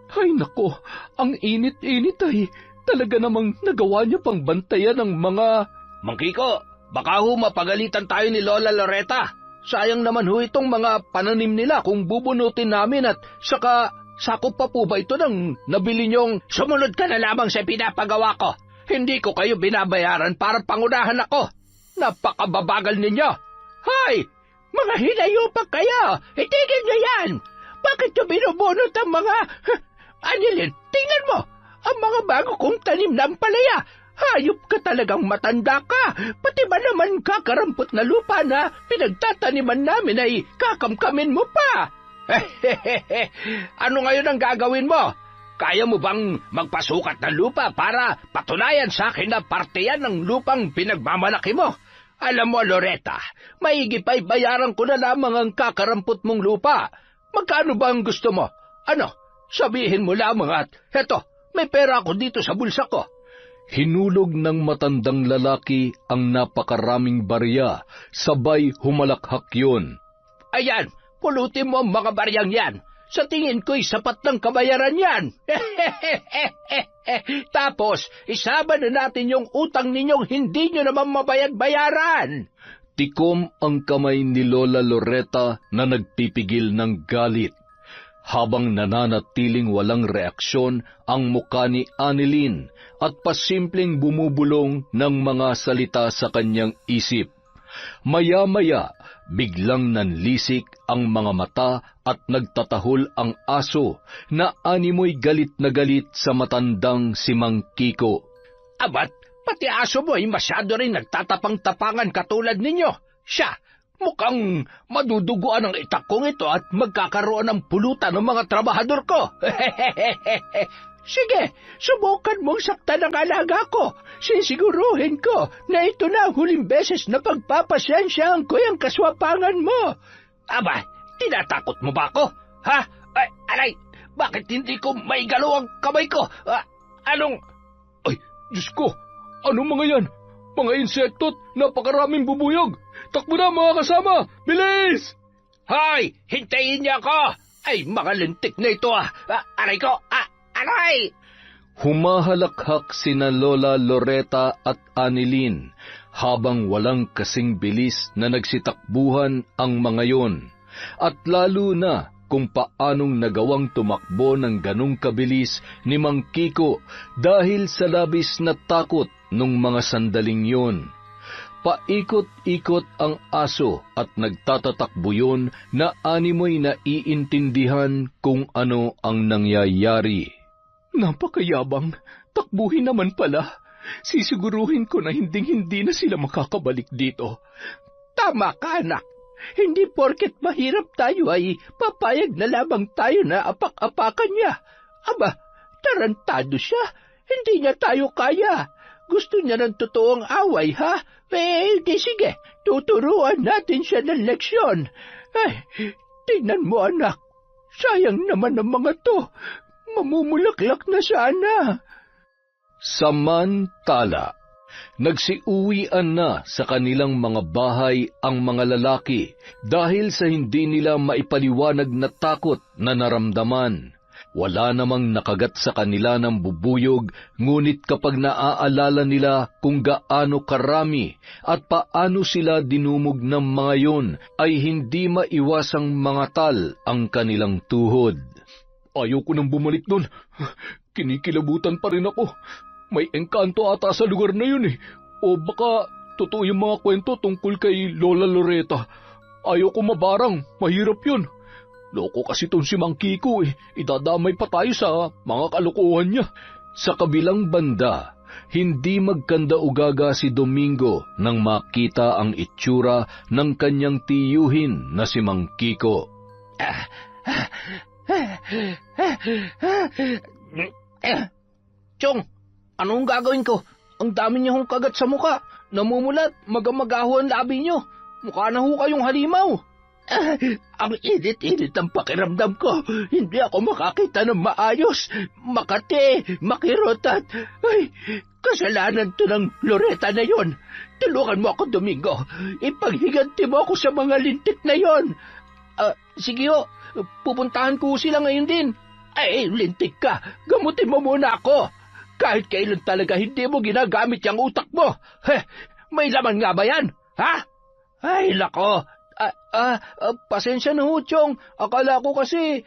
Ay nako, ang init-init ay. Talaga namang nagawa niya pang bantayan ng mga... Mang Kiko, baka ho mapagalitan tayo ni Lola Loretta. Sayang naman ho itong mga pananim nila kung bubunutin namin at saka sakop pa po ba ito ng nabili niyong... Sumunod ka na lamang sa pinapagawa ko. Hindi ko kayo binabayaran para pangunahan ako. Napakababagal ninyo. Hay! Mga hilayo pa kayo! Itigil niyo yan! Bakit niyo binubunot ang mga... Annelyn, tingnan mo! Ang mga bago kong tanim na ampalaya! Hayop ka talagang matanda ka! Pati ba naman kakarampot na lupa na pinagtataniman namin ay kakamkamin mo pa? Ano ngayon ang gagawin mo? Kaya mo bang magpasukat ng lupa para patunayan sa akin na parte yan ng lupang pinagmamalaki mo? Alam mo, Loretta, maigi pa'y bayaran ko na lamang ang kakarampot mong lupa. Magkano ba ang gusto mo? Ano? Sabihin mo lamang at, heto, may pera ako dito sa bulsa ko. Hinulog ng matandang lalaki ang napakaraming barya, sabay humalakhak yun. Ayan, pulutin mo ang mga baryang yan. Sa tingin ko'y sapat ng kabayaran yan. Tapos, isama na natin yung utang ninyong hindi nyo naman mabayad-bayaran. Tikom ang kamay ni Lola Loretta na nagpipigil ng galit. Habang nananatiling walang reaksyon ang muka ni Annelyn at pasimpleng bumubulong ng mga salita sa kanyang isip. Maya-maya, biglang nanlisik ang mga mata at nagtatahol ang aso na animoy galit na galit sa matandang si Mang Kiko. Abat, pati aso mo ay masyado rin nagtatapang-tapangan katulad ninyo. Siya, mukhang maduduguan ang itak kong ito at magkakaroon ng pulutan ng mga trabahador ko. Sige, subukan mong saktan ang alaga ko. Sisiguruhin ko na ito na ang huling beses na pagpapasensyaan ko yung kaswapangan mo. Aba, tinatakot mo ba ako? Ha? Ay, aray, bakit hindi ko maigalaw ang kamay ko? Anong... Ay, Diyos ko, anong mga yan? Mga insekto't napakaraming bubuyog. Takbo na mga kasama! Bilis! Hoy! Hintayin niyo ako! Ay, mga lintik na ito Aray ko! Aray! Humahalakhak sina Lola Loretta at Annelyn habang walang kasing bilis na nagsitakbuhan ang mga yon. At lalo na kung paanong nagawang tumakbo ng ganong kabilis ni Mang Kiko dahil sa labis na takot nung mga sandaling yon. Paikot-ikot ang aso at nagtatatakbo yun na animoy na iintindihan kung ano ang nangyayari. Napakayabang. Takbuhin naman pala. Sisiguruhin ko na hinding-hindi na sila makakabalik dito. Tama ka, anak. Hindi porket mahirap tayo ay papayag na lamang tayo na apak-apakan niya. Aba, tarantado siya. Hindi niya tayo kaya. Gusto niya ng totoong away, ha? Di sige, tuturuan natin siya ng leksyon. Tingnan mo, anak. Sayang naman ang mga to. Mamumulaklak na sana. Samantala, nagsiuwian na sa kanilang mga bahay ang mga lalaki dahil sa hindi nila maipaliwanag na takot na naramdaman. Wala namang nakagat sa kanila ng bubuyog, ngunit kapag naaalala nila kung gaano karami at paano sila dinumog ng mga yon, ay hindi maiwasang mangatal ang kanilang tuhod. Ayoko nang bumalik doon. Kinikilabutan pa rin ako. May engkanto ata sa lugar na yun O baka totoo yung mga kwento tungkol kay Lola Loretta. Ayoko mabarang, mahirap yun. Loko kasi itong si Mang Kiko Idadamay pa tayo sa mga kalokohan niya. Sa kabilang banda, Hindi magkanda-ugaga si Domingo nang makita ang itsura ng kanyang tiyuhin na si Mang Kiko. Chong, anong gagawin ko? Ang dami niyo hong kagat sa muka. Namumulat, magamagaho ang labi niyo. Mukha na ho kayong halimaw. Ang init-init ang pakiramdam ko. Hindi ako makakita ng maayos. Makati, makirotat. Ay, kasalanan to ng Loretta na yon. Tulungan mo ako, Domingo. Ipaghiganti mo ako sa mga lintik na yon. Sige ho, pupuntahan ko sila ngayon din. Ay, lintik ka. Gamutin mo muna ako. Kahit kailan talaga hindi mo ginagamit yung utak mo. May laman nga ba yan? Ha? Ay, lako. Pasensya na ho, Chong. Akala ko kasi,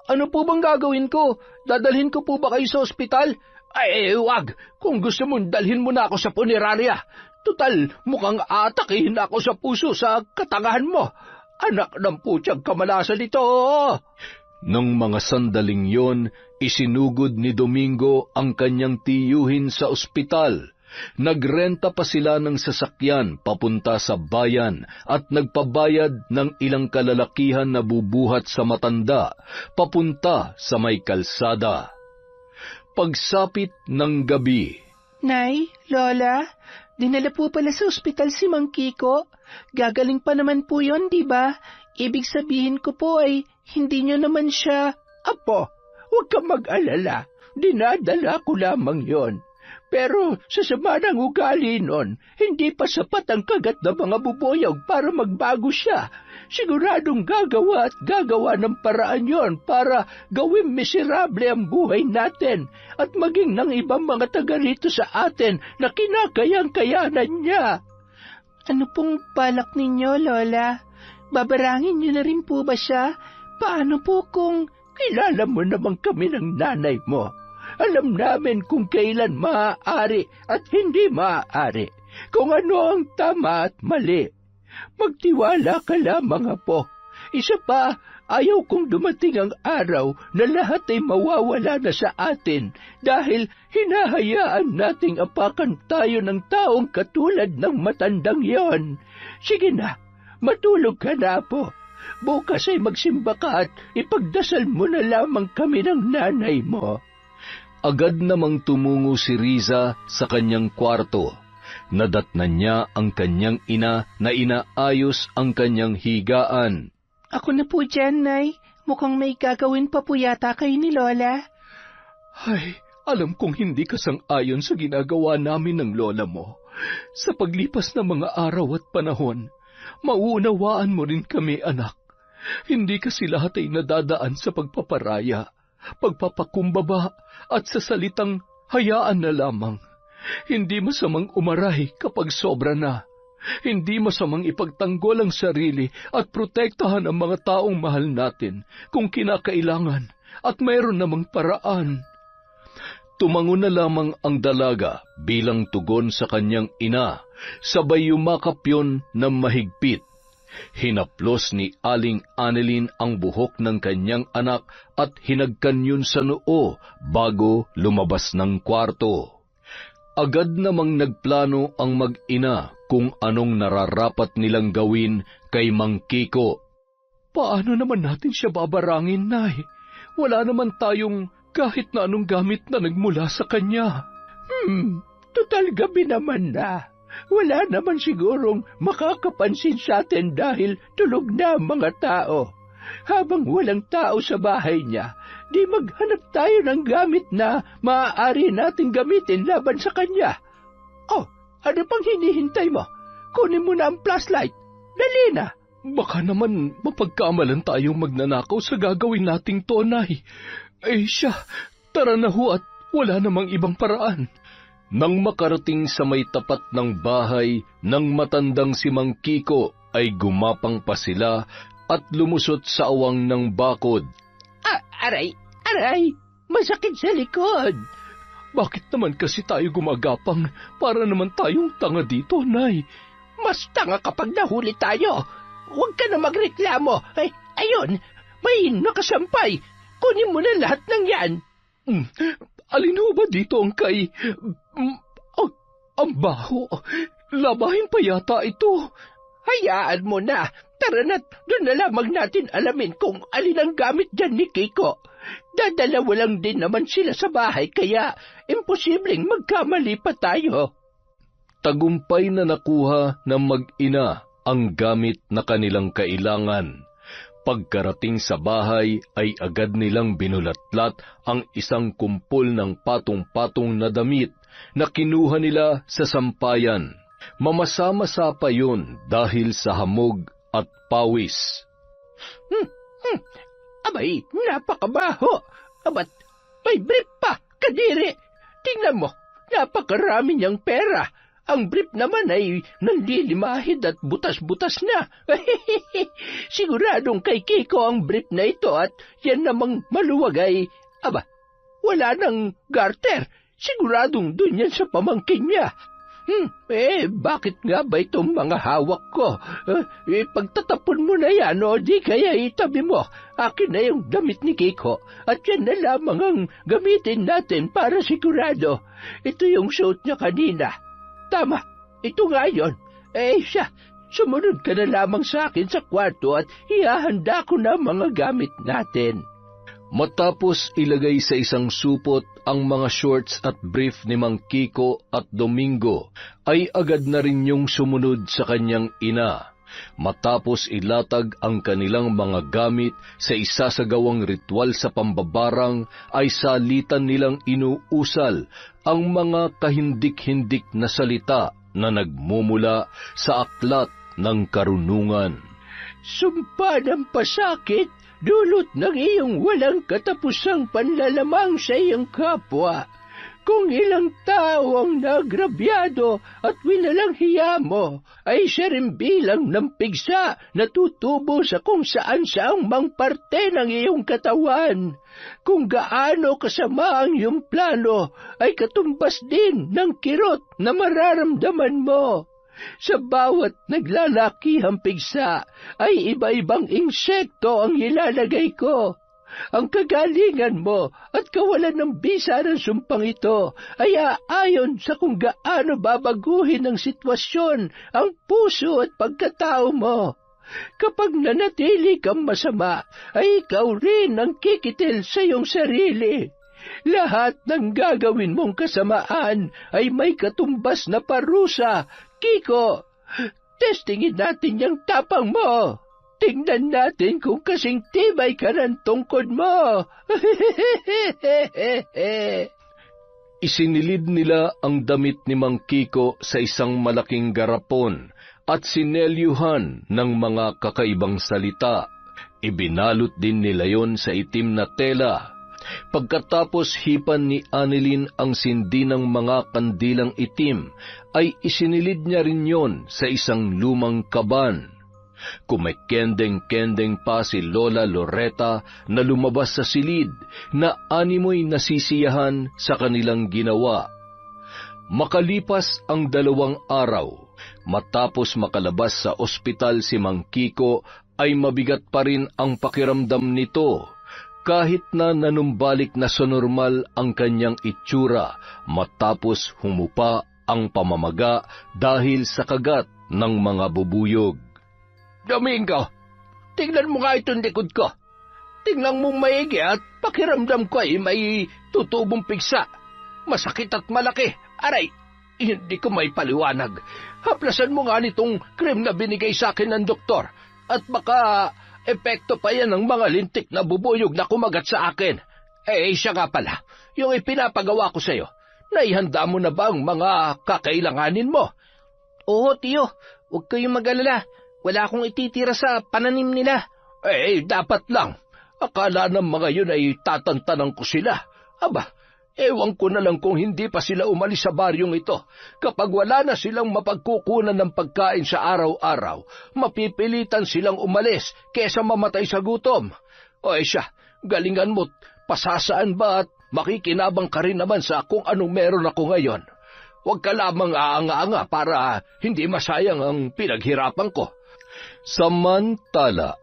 ano po bang gagawin ko? Dadalhin ko po ba kayo sa ospital? Ay, wag. Kung gusto mong dalhin mo na ako sa punerarya. Tutal, mukhang aatakihin ako sa puso sa katangahan mo. Anak ng putyang kamalasan ito. Nang mga sandaling yon, isinugod ni Domingo ang kanyang tiyuhin sa ospital. Nagrenta pa sila ng sasakyan papunta sa bayan at nagpabayad ng ilang kalalakihan na bubuhat sa matanda papunta sa may kalsada. Pagsapit ng gabi, Nay, Lola, dinala po pala sa ospital si Mang Kiko. Gagaling pa naman po yon, di ba? Ibig sabihin ko po ay hindi nyo naman siya... Apo, huwag kang mag-alala. Dinadala ko lamang yon. Pero sa sama ng ugali nun, hindi pa sapat ang kagat ng mga bubuyog para magbago siya. Siguradong gagawa at gagawa ng paraan yon para gawing miserable ang buhay natin at maging ng ibang mga taga rito sa atin na kinakayang-kayanan niya. Ano pong balak ninyo, Lola? Babarangin niyo na rin po ba siya? Paano po kung... Kilala mo naman kami ng nanay mo. Alam namin kung kailan maaari at hindi maaari, kung ano ang tama at mali. Magtiwala ka lamang, Apo. Isa pa, ayaw kong dumating ang araw na lahat ay mawawala na sa atin dahil hinahayaan nating apakan tayo ng taong katulad ng matandang yon. Sige na, matulog ka na, Apo. Bukas ay magsimba ka at ipagdasal mo na lamang kami ng nanay mo. agad namang tumungo si Riza sa kanyang kwarto. Nadatnan niya ang kanyang ina na inaayos ang kanyang higaan. Ako na po dyan, Nay. Mukhang may gagawin pa po yata kayo ni Lola. Ay, alam kong hindi ka sang-ayon sa ginagawa namin ng lola mo. Sa paglipas ng mga araw at panahon, mauunawaan mo rin kami, anak. Hindi kasi lahat ay nadadaan sa pagpaparaya, pagpapakumbaba at sa salitang hayaan na lamang. Hindi masamang umaray kapag sobra na. Hindi masamang ipagtanggol ang sarili at protektahan ang mga taong mahal natin kung kinakailangan at mayroon namang paraan. Tumango na lamang ang dalaga bilang tugon sa kanyang ina, sabay yumakap yon na mahigpit. Hinaplos ni Aling Annelyn ang buhok ng kanyang anak at hinagkan yun sa noo bago lumabas ng kwarto. Agad namang nagplano ang mag-ina kung anong nararapat nilang gawin kay Mang Kiko. Paano naman natin siya babarangin, Nay? Wala naman tayong kahit na anong gamit na nagmula sa kanya. Total gabi naman na. Wala naman sigurong makakapansin sa atin dahil tulog na ang mga tao. Habang walang tao sa bahay niya, di maghanap tayo ng gamit na maaari nating gamitin laban sa kanya. Oh, ano pang hinihintay mo? Kunin mo na ang flashlight. Dali na. Baka naman mapagkamalan tayong magnanakaw sa gagawin nating to, Nay. Eh siya, tara na ho at wala namang ibang paraan. Nang makarating sa may tapat ng bahay ng matandang si Mang Kiko, ay gumapang pa sila at lumusot sa awang ng bakod. Aray, masakit sa likod. Bakit naman kasi tayo gumagapang? Para naman tayong tanga dito, Nay. Mas tanga kapag nahuli tayo. Huwag ka na magreklamo. Ay, ayun, may nakasampay. Kunin mo na lahat ng yan. Alin ho ba dito ang kay... ang baho. Labahin pa yata ito. Hayaan mo na. Tara na't doon na lamang natin alamin kung alin ang gamit dyan ni Kiko. Dadalawa lang din naman sila sa bahay kaya imposibleng magkamali pa tayo. Tagumpay na nakuha ng mag-ina ang gamit na kanilang kailangan. Pagkarating sa bahay ay agad nilang binulatlat ang isang kumpol ng patong-patong na damit na kinuha nila sa sampayan. Mamasa-masa pa yun dahil sa hamog at pawis. Abay, napakabaho. Abat, may brief pa, kadiri. Tingnan mo, napakarami niyang pera. Ang brief naman ay nanlilimahid at butas-butas na. Siguradong kay Kiko ang brief na ito at yan namang maluwag ay... Aba, wala nang garter. Siguradong dun yan sa pamangkin niya. Bakit nga ba itong mga hawak ko? Pagtatapon mo na yan o di kaya itabi mo. Akin na yung damit ni Kiko at yan na lamang ang gamitin natin para sigurado. Ito yung suit niya kanina. Tama, ito nga yun. Siya, sumunod ka na lamang sa akin sa kwarto at ihahanda ko na mga gamit natin. Matapos ilagay sa isang supot ang mga shorts at brief ni Mang Kiko at Domingo, ay agad na rin yung sumunod sa kanyang ina. Matapos ilatag ang kanilang mga gamit sa isasagawang ritual sa pambabarang, ay salitan nilang inuusal ang mga kahindik-hindik na salita na nagmumula sa aklat ng karunungan. Sumpa ng pasakit, dulot ng iyong walang katapusang panlalamang sa iyong kapwa. Kung ilang tao ang nagrabyado at winalang hiya mo, ay siya rin bilang ng pigsa na tutubo sa kung saan saang mang parte ng iyong katawan. Kung gaano kasama ang iyong plano, ay katumbas din ng kirot na mararamdaman mo. Sa bawat naglalakihang pigsa, ay iba-ibang insekto ang ilalagay ko. Ang kagalingan mo at kawalan ng bisa ng sumpang ito ay aayon sa kung gaano babaguhin ng sitwasyon ang puso at pagkatao mo. Kapag nanatili kang masama, ay ikaw rin ang kikitil sa iyong sarili. Lahat ng gagawin mong kasamaan ay may katumbas na parusa. Kiko, testingin natin yung tapang mo. Tingnan natin kung kasing tibay ka ng tungkod mo. Isinilid nila ang damit ni Mang Kiko sa isang malaking garapon at sinelyuhan ng mga kakaibang salita. Ibinalot din nila yon sa itim na tela. Pagkatapos hipan ni Annelyn ang sindi ng mga kandilang itim, ay isinilid niya rin yon sa isang lumang kaban. Kumekendeng-kendeng pa si Lola Loretta na lumabas sa silid na animoy nasisiyahan sa kanilang ginawa. Makalipas ang 2 araw, matapos makalabas sa ospital si Mang Kiko, ay mabigat pa rin ang pakiramdam nito, kahit na nanumbalik na sa normal ang kanyang itsura matapos humupa ang pamamaga dahil sa kagat ng mga bubuyog. Domingo, tingnan mo nga itong likod ko. Tingnan mong maigi at pakiramdam ko ay may tutubong pigsa. Masakit at malaki. Aray, hindi ko may paliwanag. Haplasan mo nga nitong cream na binigay sa akin ng doktor. At baka epekto pa yan ng mga lintik na bubuyog na kumagat sa akin. Siya nga pala, yung ipinapagawa ko sa'yo. Naihanda mo na ba ang mga kakailanganin mo? Oo, tiyo. Huwag kayong mag-alala. Wala akong ititira sa pananim nila. Dapat lang. Akala ng mga yun ay tatantanan ko sila. Aba, ewan ko na lang kung hindi pa sila umalis sa baryong ito. Kapag wala na silang mapagkukunan ng pagkain sa araw-araw, mapipilitan silang umalis kesa mamatay sa gutom. Siya, galingan mo't pasasaan ba at makikinabang ka rin naman sa kung anong meron ako ngayon. Huwag ka lamang aanga-anga para hindi masayang ang pinaghirapan ko. Samantala,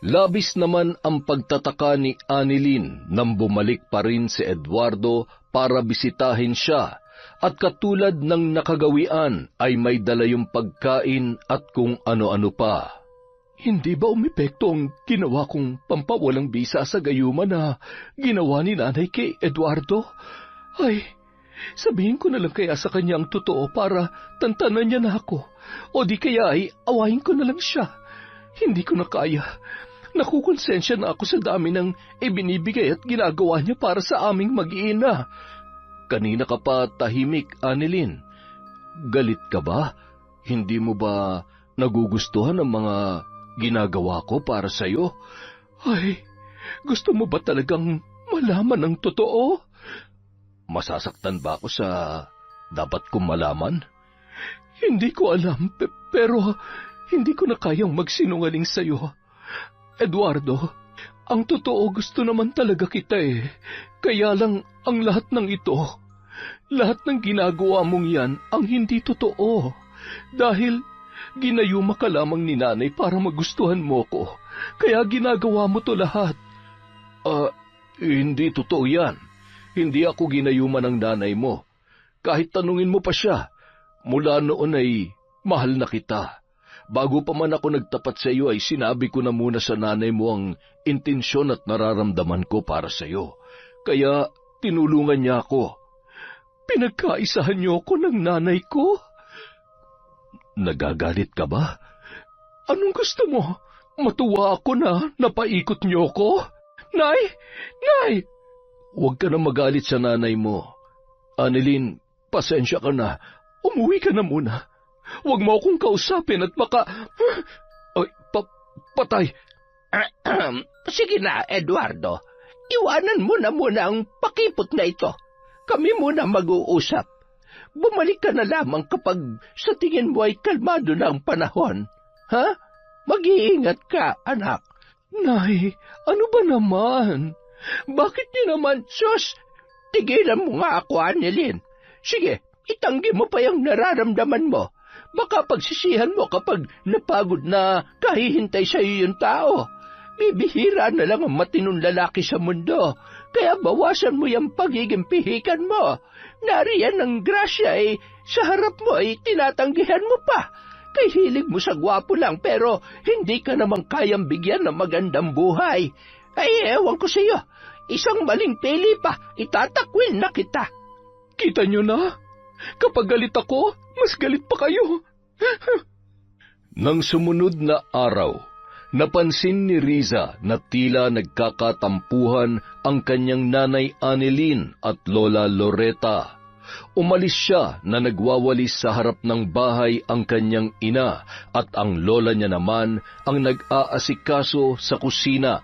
Labis naman ang pagtataka ni Annalyn nang bumalik pa rin si Eduardo para bisitahin siya, at katulad ng nakagawian ay may dala yung pagkain at kung ano-ano pa. Hindi ba umepekto ang ginawa kong pampawalang bisa sa gayuma na ginawa ni nanay kay Eduardo? Ay, sabihin ko na lang kaya sa kanya ang totoo para tantanan niya na ako. O di kaya ay awayin ko na lang siya. Hindi ko na kaya. Nakukonsensya na ako sa dami ng ibinibigay at ginagawa niya para sa aming mag-iina. Kanina ka pa tahimik, Annalyn. Galit ka ba? Hindi mo ba nagugustuhan ang mga ginagawa ko para sa'yo? Ay, gusto mo ba talagang malaman ang totoo? Masasaktan ba ako sa dapat kong malaman? Hindi ko alam, pero hindi ko na kayang magsinungaling sa'yo. Eduardo, ang totoo gusto naman talaga kita eh. Kaya lang ang lahat ng ito, lahat ng ginagawa mong yan ang hindi totoo. Dahil ginayuma ka lamang ni nanay para magustuhan mo ko. Kaya ginagawa mo to lahat. Hindi totoo yan. Hindi ako ginayuma ng nanay mo. Kahit tanungin mo pa siya, mula noon ay mahal na kita. Bago pa man ako nagtapat sa iyo ay sinabi ko na muna sa nanay mo ang intensyon at nararamdaman ko para sa iyo. Kaya tinulungan niya ako. Pinagkaisahan niyo ako ng nanay ko? Nagagalit ka ba? Anong gusto mo? Matuwa ako na napaikot niyo ko? Nay! Nay! Huwag ka na magalit sa nanay mo. Annalyn, pasensya ka na. Umuwi ka na muna. Huwag mo akong kausapin at baka... Ay, patay. Sige na, Eduardo. Iwanan mo na muna ang pakipot na ito. Kami muna mag-uusap. Bumalik ka na lamang kapag sa tingin mo ay kalmado na ang panahon. Ha? Mag-iingat ka, anak. Nay, ano ba naman? Bakit niyo naman, sus? Tigilan mo nga ako, Annalyn. Sige, itanggi mo pa yung nararamdaman mo. Baka pagsisihan mo kapag napagod na kahihintay sa iyo yung tao. Bibihira na lang ang matinong lalaki sa mundo. Kaya bawasan mo yung pagiging pihikan mo. Nariyan ang grasya ay sa harap mo ay tinatanggihan mo pa. Kay hilig mo sa gwapo lang pero hindi ka naman kayang bigyan ng magandang buhay. Ay ewan ko sa iyo. Isang maling pili pa, itatakwil na kita. Kita niyo na? Kapag galit ako, mas galit pa kayo. Nang sumunod na araw, napansin ni Riza na tila nagkakatampuhan ang kanyang nanay Annalyn at lola Loretta. Umalis siya na nagwawalis sa harap ng bahay ang kanyang ina at ang lola niya naman ang nag-aasikaso sa kusina.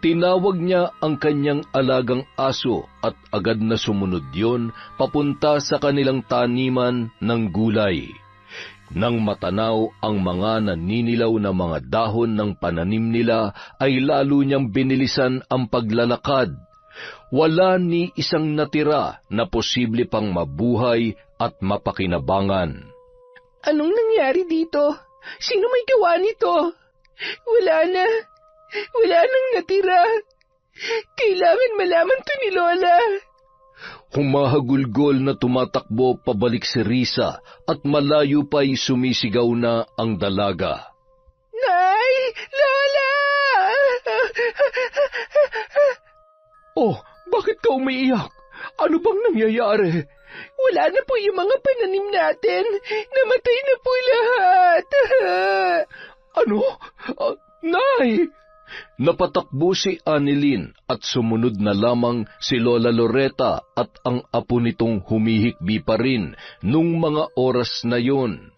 Tinawag niya ang kanyang alagang aso at agad na sumunod yon papunta sa kanilang taniman ng gulay. Nang matanaw ang mga naninilaw na mga dahon ng pananim nila, ay lalo niyang binilisan ang paglalakad. Wala ni isang natira na posible pang mabuhay at mapakinabangan. Anong nangyari dito? Sino may gawa nito? Wala na. Wala nang natira. Kailangan malaman to ni Lola. Humahagulgol na tumatakbo pabalik si Risa at malayo pa'y sumisigaw na ang dalaga. Nay! Lola! Oh, bakit ka umiiyak? Ano bang nangyayari? Wala na po yung mga pananim natin. Namatay na po lahat. Ano? Nay! Napatakbo si Annalyn at sumunod na lamang si Lola Loretta at ang apo nitong humihikbi pa rin nung mga oras na yon.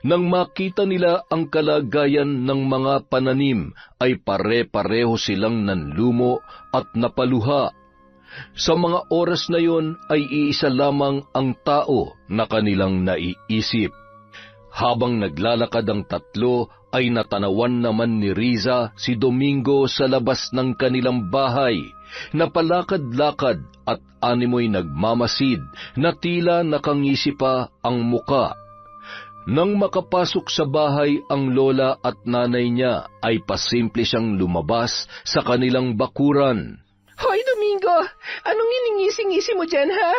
Nang makita nila ang kalagayan ng mga pananim, ay pare-pareho silang nanlumo at napaluha. Sa mga oras na yon ay iisa lamang ang tao na kanilang naiisip. Habang naglalakad ang tatlo, ay natanawan naman ni Riza si Domingo sa labas ng kanilang bahay, napalakad-lakad at animoy nagmamasid na tila nakangisi pa ang muka. Nang makapasok sa bahay ang lola at nanay niya, ay pasimple siyang lumabas sa kanilang bakuran. Hoy, Domingo! Anong iningisi-ngisi mo dyan, ha?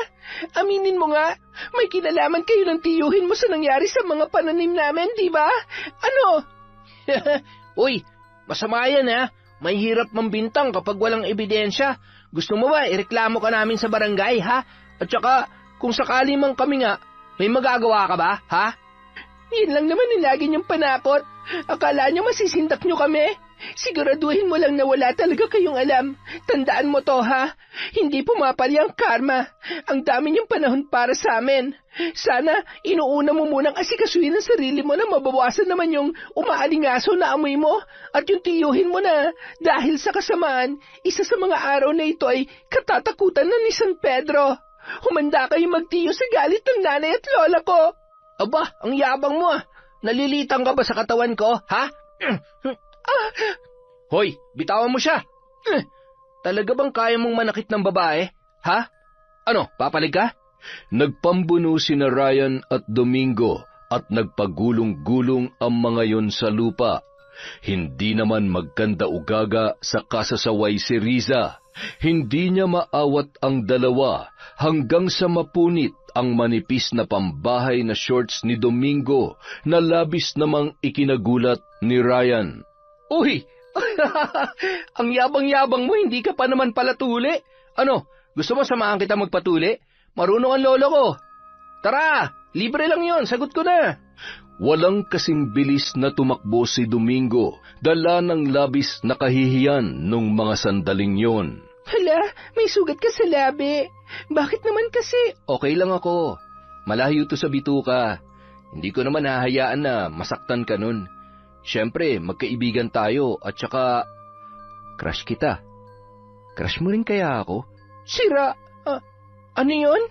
Aminin mo nga, may kinalaman kayo ng tiyuhin mo sa nangyari sa mga pananim namin, di ba? Ano? Uy, masama yan, ha? May hirap mambintang kapag walang ebidensya. Gusto mo ba, ireklamo ka namin sa barangay, ha? At saka, kung sakali man kami nga, may magagawa ka ba, ha? Yan lang naman yung lagi niyong panakot. Akala niyo masisindak niyo kami? Siguraduhin mo lang na wala talaga kayong alam. Tandaan mo to, ha? Hindi pumapali ang karma. Ang dami niyong panahon para sa amin. Sana, inuuna mo munang asikasuhin ang sarili mo na mabawasan naman yung umaalingaso na amoy mo at yung tiyuhin mo na dahil sa kasamaan, isa sa mga araw na ito ay katatakutan na ni San Pedro. Humanda kayo magtiyo sa galit ng nanay at lola ko. Aba, ang yabang mo ah. Nalilitang ka ba sa katawan ko, ha? Hoy, bitawan mo siya. Talaga bang kaya mong manakit ng babae, ha? Ano, papalig ka? Nagpambuno sina Ryan at Domingo at nagpagulong-gulong ang mga yon sa lupa. Hindi naman magkanda-ugaga sa kasasaway si Riza. Hindi niya maawat ang dalawa hanggang sa mapunit ang manipis na pambahay na shorts ni Domingo na labis namang ikinagulat ni Ryan. Uy! Ang yabang-yabang mo, hindi ka pa naman pala tuli. Ano, gusto mo samahan kita magpatuli? Marunong ang lolo ko. Tara, libre lang yon, sagot ko na. Walang kasing bilis na tumakbo si Domingo, dala ng labis na kahihiyan nung mga sandaling yon. Hala, may sugat ka sa labi. Bakit naman kasi? Okay lang ako. Malayo to sa bituka. Hindi ko naman hahayaan na masaktan ka nun. Siyempre, magkaibigan tayo at saka crush kita. Crush mo rin kaya ako? Sira, ano yon?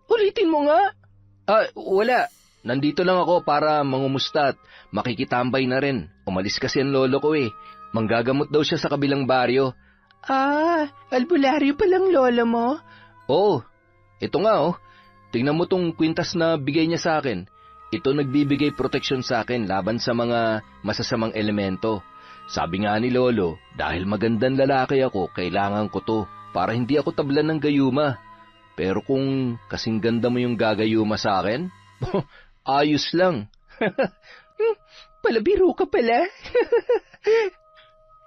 Ulitin mo nga. Wala. Nandito lang ako para mangumusta at makikitambay na rin. Umalis kasi ang lolo ko eh. Manggagamot daw siya sa kabilang baryo. Albularyo palang lolo mo? Oo, ito nga oh. Tingnan mo tong kwintas na bigay niya sa akin. Ito nagbibigay proteksyon sa akin laban sa mga masasamang elemento. Sabi nga ni Lolo, dahil magandang lalaki ako, kailangan ko to para hindi ako tablan ng gayuma. Pero kung kasing ganda mo yung gagayuma sa akin, ayos lang. Palabiro ka pala.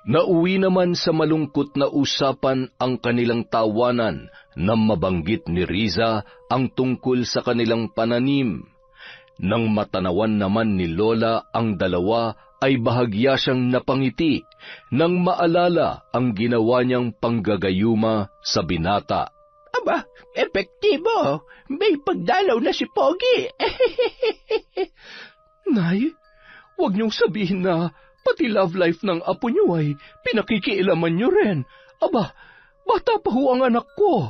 Nauwi naman sa malungkot na usapan ang kanilang tawanan nang mabanggit ni Riza ang tungkol sa kanilang pananim. Nang matanawan naman ni Lola ang dalawa ay bahagya siyang napangiti nang maalala ang ginawa niyang panggagayuma sa binata. Aba, epektibo. May pagdalaw na si Pogi. Nay, huwag niyong sabihin na pati love life ng apo niyo ay pinakikialaman niyo rin. Aba, bata pa ho ang anak ko.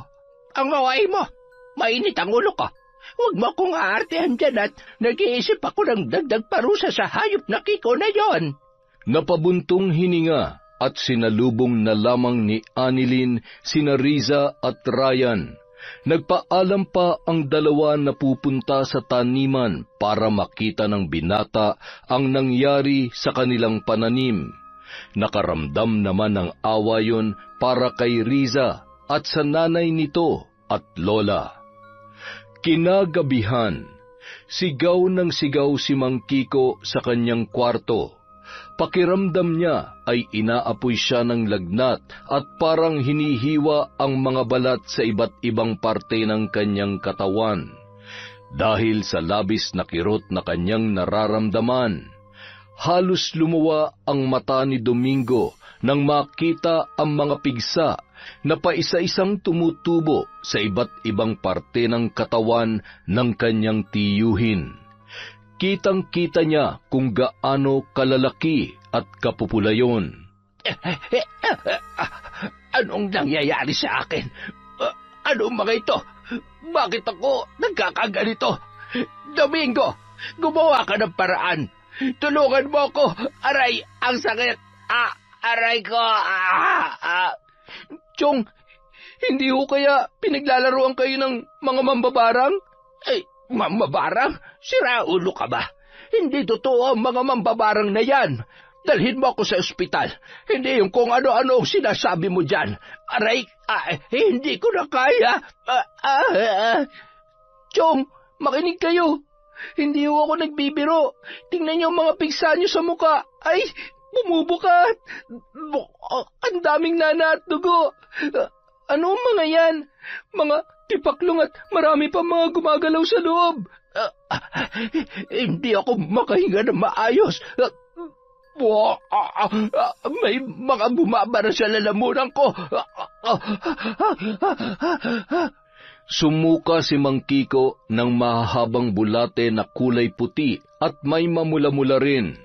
Ang away mo, mainit ang ulo ko. Huwag mo akong aartehan dyan at nag-iisip ako ng dagdag parusa sa hayop na Kiko na yon. Napabuntong hininga at sinalubong na lamang ni Annilyn sina Riza at Ryan. Nagpaalam pa ang dalawa na pupunta sa taniman para makita ng binata ang nangyari sa kanilang pananim. Nakaramdam naman ng awa yon para kay Riza at sa nanay nito at lola. Kinagabihan, sigaw ng sigaw si Mang Kiko sa kanyang kwarto. Pakiramdam niya ay inaapoy siya ng lagnat at parang hinihiwa ang mga balat sa iba't ibang parte ng kanyang katawan. Dahil sa labis na kirot na kanyang nararamdaman, halos lumuwa ang mata ni Domingo nang makita ang mga pigsa na paisa-isang tumutubo sa iba't ibang parte ng katawan ng kanyang tiyuhin. Kitang-kita niya kung gaano kalalaki at kapupula yon. Anong nangyayari sa akin? Anong mga ito? Bakit ako nagkakaganito? Domingo, gumawa ka ng paraan. Tulungan mo ako. Aray, ang sakit. Aray ko. Chong, hindi ho kaya pinaglalaroan kayo ng mga mambabarang? Mambabarang? Sira ulo ka ba? Hindi totoo ang mga mambabarang na yan. Dalhin mo ako sa ospital. Hindi yung kung ano-ano ang sinasabi mo dyan. Aray, hindi ko na kaya. Chong, makinig kayo. Hindi ako nagbibiro. Tingnan niyo ang mga pigsa niyo sa muka. Ay, bumubukat. Ang daming nana at dugo. Ano mga yan? Mga tipaklong at marami pa mga gumagalaw sa loob. Hindi ako makahinga na maayos. May mga bumabara sa lalamunan ko. Sumuka si Mang Kiko ng mahahabang bulate na kulay puti at may mamula-mula rin.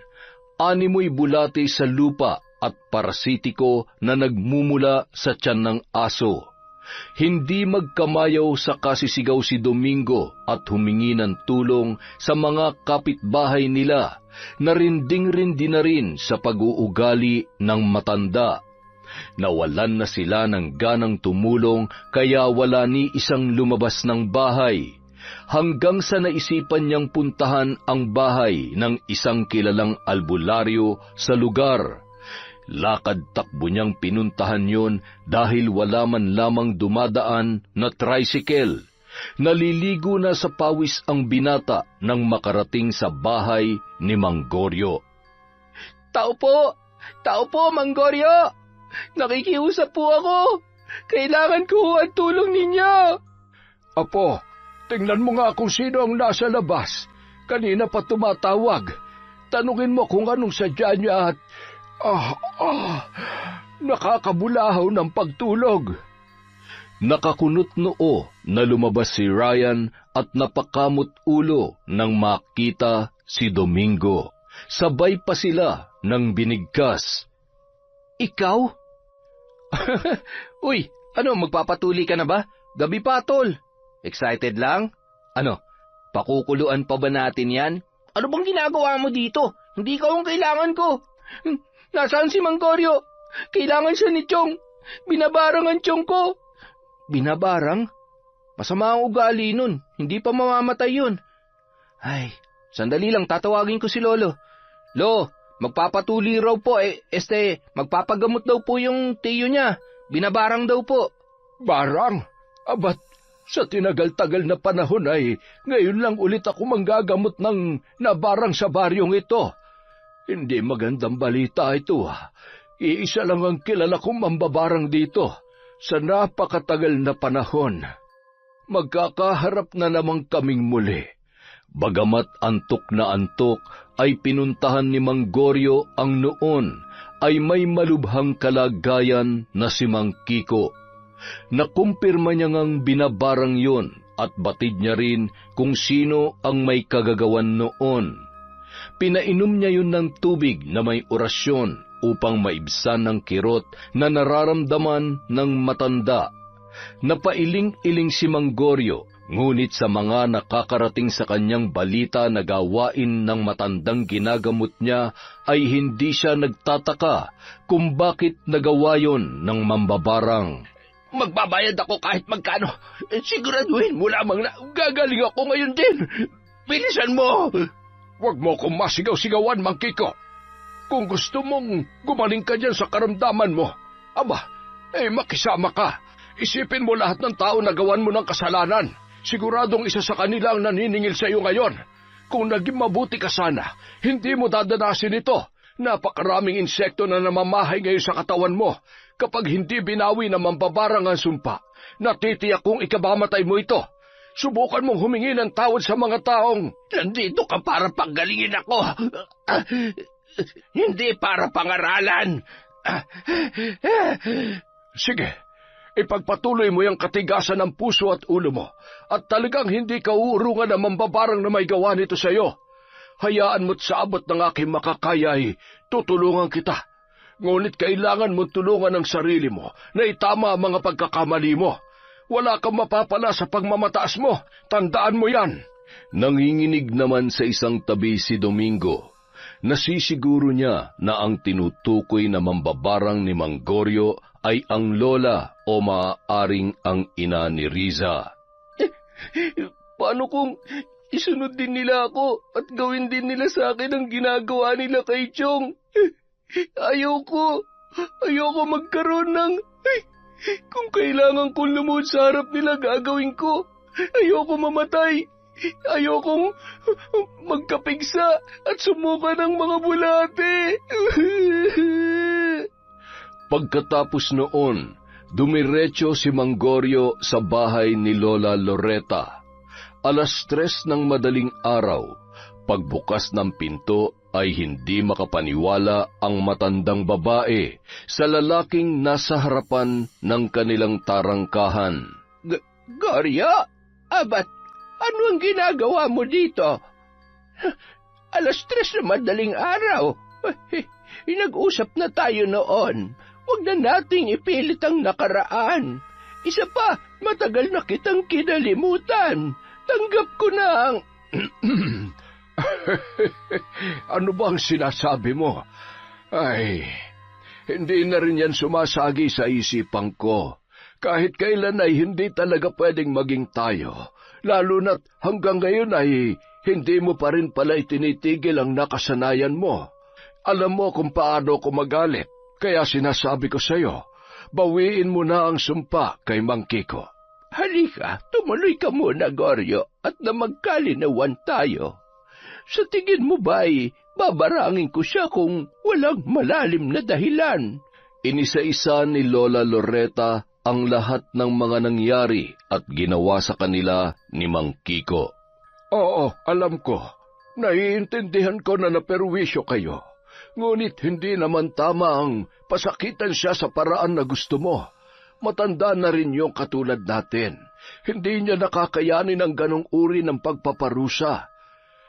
Animoy bulate sa lupa at parasitiko na nagmumula sa tiyan ng aso. Hindi magkamayaw sa kasisigaw si Domingo at humingi ng tulong sa mga kapitbahay nila na rinding-rindi na rin sa pag-uugali ng matanda. Nawalan na sila ng ganang tumulong kaya wala ni isang lumabas ng bahay, hanggang sa naisipan niyang puntahan ang bahay ng isang kilalang albularyo sa lugar. Lakad-takbo niyang pinuntahan yon dahil wala man lamang dumadaan na tricycle. Naliligo na sa pawis ang binata nang makarating sa bahay ni Mang Goryo. Tao po, Mang Goryo. Nakikiusap po ako. Kailangan ko ang tulong ninyo. Apo, tingnan mo nga kung sino ang nasa labas. Kanina pa tumatawag. Tanungin mo kung anong sadya niya at... nakakabulahaw ng pagtulog. Nakakunot noo na lumabas si Ryan at napakamot ulo nang makita si Domingo. Sabay pa sila ng binigkas. Ikaw? Uy, ano, magpapatuli ka na ba? Gabi pa, tol. Excited lang? Ano, pakukuluan pa ba natin yan? Ano bang ginagawa mo dito? Hindi ka ang kailangan ko. Nasaan si Mang Goryo? Kailangan siya ni Chong. Binabarang ang Chong ko. Binabarang? Masama ang ugali nun. Hindi pa mamamatay yun. Ay, sandali lang, tatawagin ko si Lolo. Lo, magpapatuli raw po magpapagamot daw po yung tiyo niya. Binabarang daw po. Barang? Abat, sa tinagal-tagal na panahon ay ngayon lang ulit ako manggagamot ng nabarang sa baryong ito. Hindi magandang balita ito. Iisa lang ang kilala kong mambabarang dito sa napakatagal na panahon. Magkakaharap na namang kaming muli. Bagamat antok na antok, ay pinuntahan ni Mang Goryo ang noon ay may malubhang kalagayan na si Mang Kiko. Nakumpirma niya ngang binabarang yon at batid niya rin kung sino ang may kagagawan noon. Pinainom niya yun ng tubig na may orasyon upang maibsan ng kirot na nararamdaman ng matanda. Napailing-iling si Mang Goryo, ngunit sa mga nakakarating sa kanyang balita na gawain ng matandang ginagamot niya ay hindi siya nagtataka kung bakit nagawa yon ng mambabarang. Magbabayad ako kahit magkano. Siguraduhin mo lamang na gagaling ako ngayon din. Bilisan mo! Huwag mo akong masigaw-sigawan, Mang Kiko. Kung gusto mong gumaling ka dyan sa karamdaman mo, makisama ka. Isipin mo lahat ng tao na gawan mo ng kasalanan. Siguradong isa sa kanila ang naniningil sa iyo ngayon. Kung naging mabuti ka sana, hindi mo dadanasin ito. Napakaraming insekto na namamahay ngayon sa katawan mo. Kapag hindi binawi na mambabarang ang sumpa, natitiyak kung ikabamatay mo ito. Subukan mong humingi ng tawad sa mga taong nandito ka para panggalingin ako. Hindi para pangaralan. Sige, ipagpatuloy mo yung katigasan ng puso at ulo mo at talagang hindi ka uurungan na mambabarang na may gawa nito sa iyo. Hayaan mo't sa abot ng aking makakaya ay tutulungan kita. Ngunit kailangan mong tulungan ang sarili mo na itama ang mga pagkakamali mo. Wala kang mapapala sa pagmamataas mo. Tandaan mo yan. Nanginginig naman sa isang tabi si Domingo. Nasisiguro niya na ang tinutukoy na mambabarang ni Mang Goryo ay ang lola o maaaring ang ina ni Riza. Paano kung isunod din nila ako at gawin din nila sa akin ang ginagawa nila kay Chong. Ayoko magkaroon ng... Kung kailangan kong lumuhod sa harap nila, gagawin ko. Ayoko mamatay. Ayokong magkapigsa at sumuka ng mga bulate. Pagkatapos noon, dumiretso si Mang Goryo sa bahay ni Lola Loretta. 3:00 ng madaling araw, pagbukas ng pinto ay hindi makapaniwala ang matandang babae sa lalaking nasa harapan ng kanilang tarangkahan. Goryo, ba't ano ang ginagawa mo dito? 3:00 na madaling araw. Nag-usap na tayo noon. Huwag na nating ipilit ang nakaraan. Isa pa, matagal na kitang kinalimutan. Tanggap ko na ang... Ano ba ang sinasabi mo? Ay, hindi na rin yan sumasagi sa isipan ko. Kahit kailan ay hindi talaga pwedeng maging tayo. Lalo na't hanggang ngayon ay hindi mo pa rin pala itinitigil ang nakasanayan mo. Alam mo kung paano ko magalit. Kaya sinasabi ko sa'yo, bawiin mo na ang sumpa kay Mang Kiko. Halika, tumuloy ka muna, Goryo, at na magkalinawan tayo. Sa tingin mo ba'y babarangin ko siya kung walang malalim na dahilan? Inisa-isa ni Lola Loretta ang lahat ng mga nangyari at ginawa sa kanila ni Mang Kiko. Oo, alam ko. Naiintindihan ko na naperwisyo kayo. Ngunit hindi naman tama ang pasakitan siya sa paraan na gusto mo. Matanda na rin yung katulad natin. Hindi niya nakakayanin ang ganong uri ng pagpaparusa.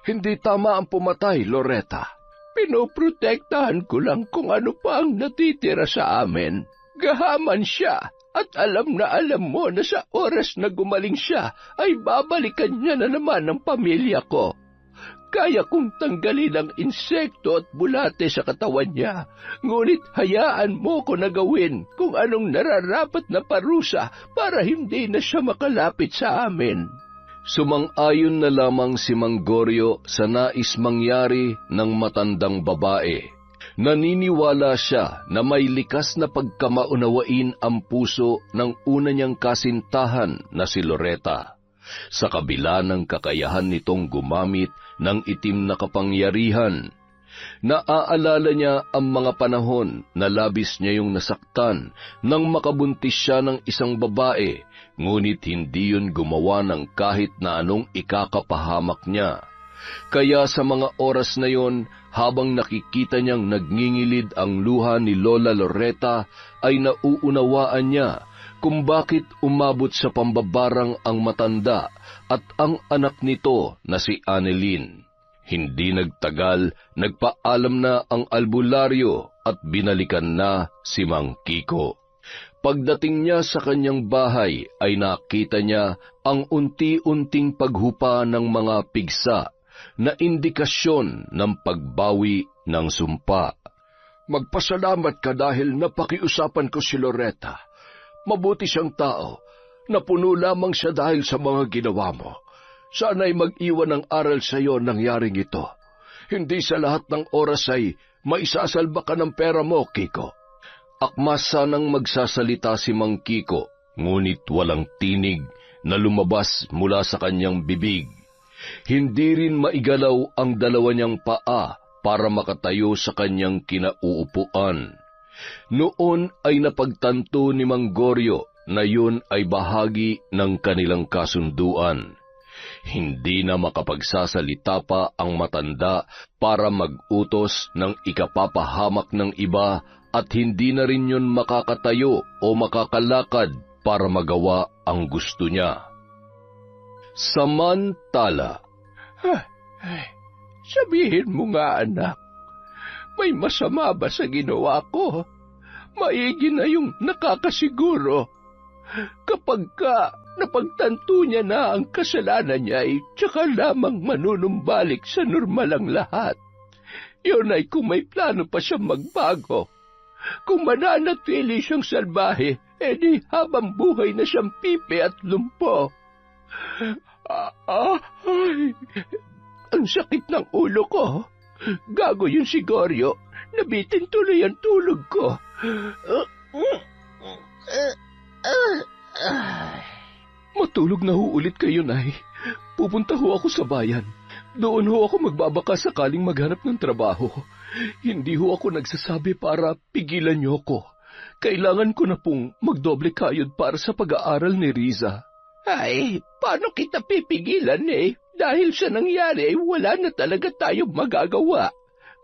Hindi tama ang pumatay, Loretta. Pinoprotektahan ko lang kung ano pa ang natitira sa amin. Gahaman siya at alam na alam mo na sa oras na gumaling siya ay babalikan niya na naman ang pamilya ko. Kaya kong tanggalin ang insekto at bulate sa katawan niya, ngunit hayaan mo ko na gawin kung anong nararapat na parusa para hindi na siya makalapit sa amin. Sumang-ayon na lamang si Mang Goryo sa nais mangyari ng matandang babae. Naniniwala siya na may likas na pagkamaunawain ang puso ng una niyang kasintahan na si Loretta. Sa kabila ng kakayahan nitong gumamit ng itim na kapangyarihan, naaalala niya ang mga panahon na labis niya yung nasaktan nang makabuntis siya ng isang babae, ngunit hindi yun gumawa ng kahit na anong ikakapahamak niya. Kaya sa mga oras na yon, habang nakikita niyang nagngingilid ang luha ni Lola Loretta, ay nauunawaan niya kung bakit umabot sa pambabarang ang matanda at ang anak nito na si Annelyn. Hindi nagtagal, nagpaalam na ang albularyo at binalikan na si Mang Kiko. Pagdating niya sa kanyang bahay ay nakita niya ang unti-unting paghupa ng mga pigsa na indikasyon ng pagbawi ng sumpa. Magpasalamat ka dahil napakiusapan ko si Loretta. Mabuti siyang tao. Napuno lamang siya dahil sa mga ginawa mo. Sana'y mag-iwan ng aral sa iyo nangyaring ito. Hindi sa lahat ng oras ay maisasalba ka ng pera mo, Kiko. Akma sanang magsasalita si Mang Kiko, ngunit walang tinig na lumabas mula sa kanyang bibig. Hindi rin maigalaw ang dalawa niyang paa para makatayo sa kanyang kinauupuan. Noon ay napagtanto ni Mang Goryo na yun ay bahagi ng kanilang kasunduan. Hindi na makapagsasalita pa ang matanda para mag-utos ng ikapapahamak ng iba at hindi na rin yun makakatayo o makakalakad para magawa ang gusto niya. Samantala, Sabihin mo nga, anak, may masama ba sa ginawa ko? Maigi na yung nakakasiguro. Kapag napagtanto niya na ang kasalanan niya ay tsaka lamang manunumbalik sa normal ang lahat. Yun ay kung may plano pa siyang magbago. Kung mananatili siyang salbahe, edi habang buhay na siyang pipi at lumpo. Ay, ang sakit ng ulo ko. Gago yung sigoryo. Nabitin tuloy ang tulog ko. Matulog na ho ulit kayo, Nay. Pupunta ho ako sa bayan. Doon ho ako magbabaka sakaling maghanap ng trabaho. Hindi ho ako nagsasabi para pigilan niyo ko. Kailangan ko na pong magdoble kayod para sa pag-aaral ni Riza. Ay, paano kita pipigilan eh? Dahil sa nangyari ay wala na talaga tayong magagawa.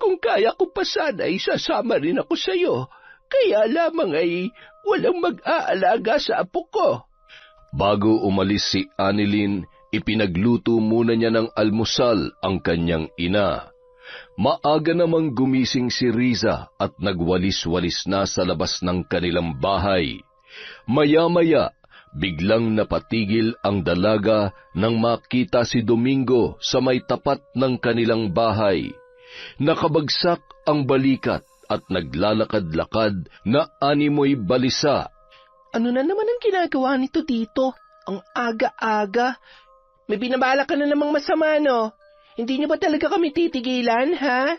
Kung kaya ko pa sana ay sasama rin ako sa iyo. Kaya lamang ay walang mag-aalaga sa apo ko. Bago umalis si Annalyn, ipinagluto muna niya ng almusal ang kanyang ina. Maaga namang gumising si Riza at nagwalis-walis na sa labas ng kanilang bahay. Maya-maya, biglang napatigil ang dalaga nang makita si Domingo sa may tapat ng kanilang bahay. Nakabagsak ang balikat at naglalakad-lakad na animoy balisa. Ano na naman ang ginagawa nito dito? Ang aga-aga. May binabala ka na namang masama, no? Hindi niyo ba talaga kami titigilan, ha?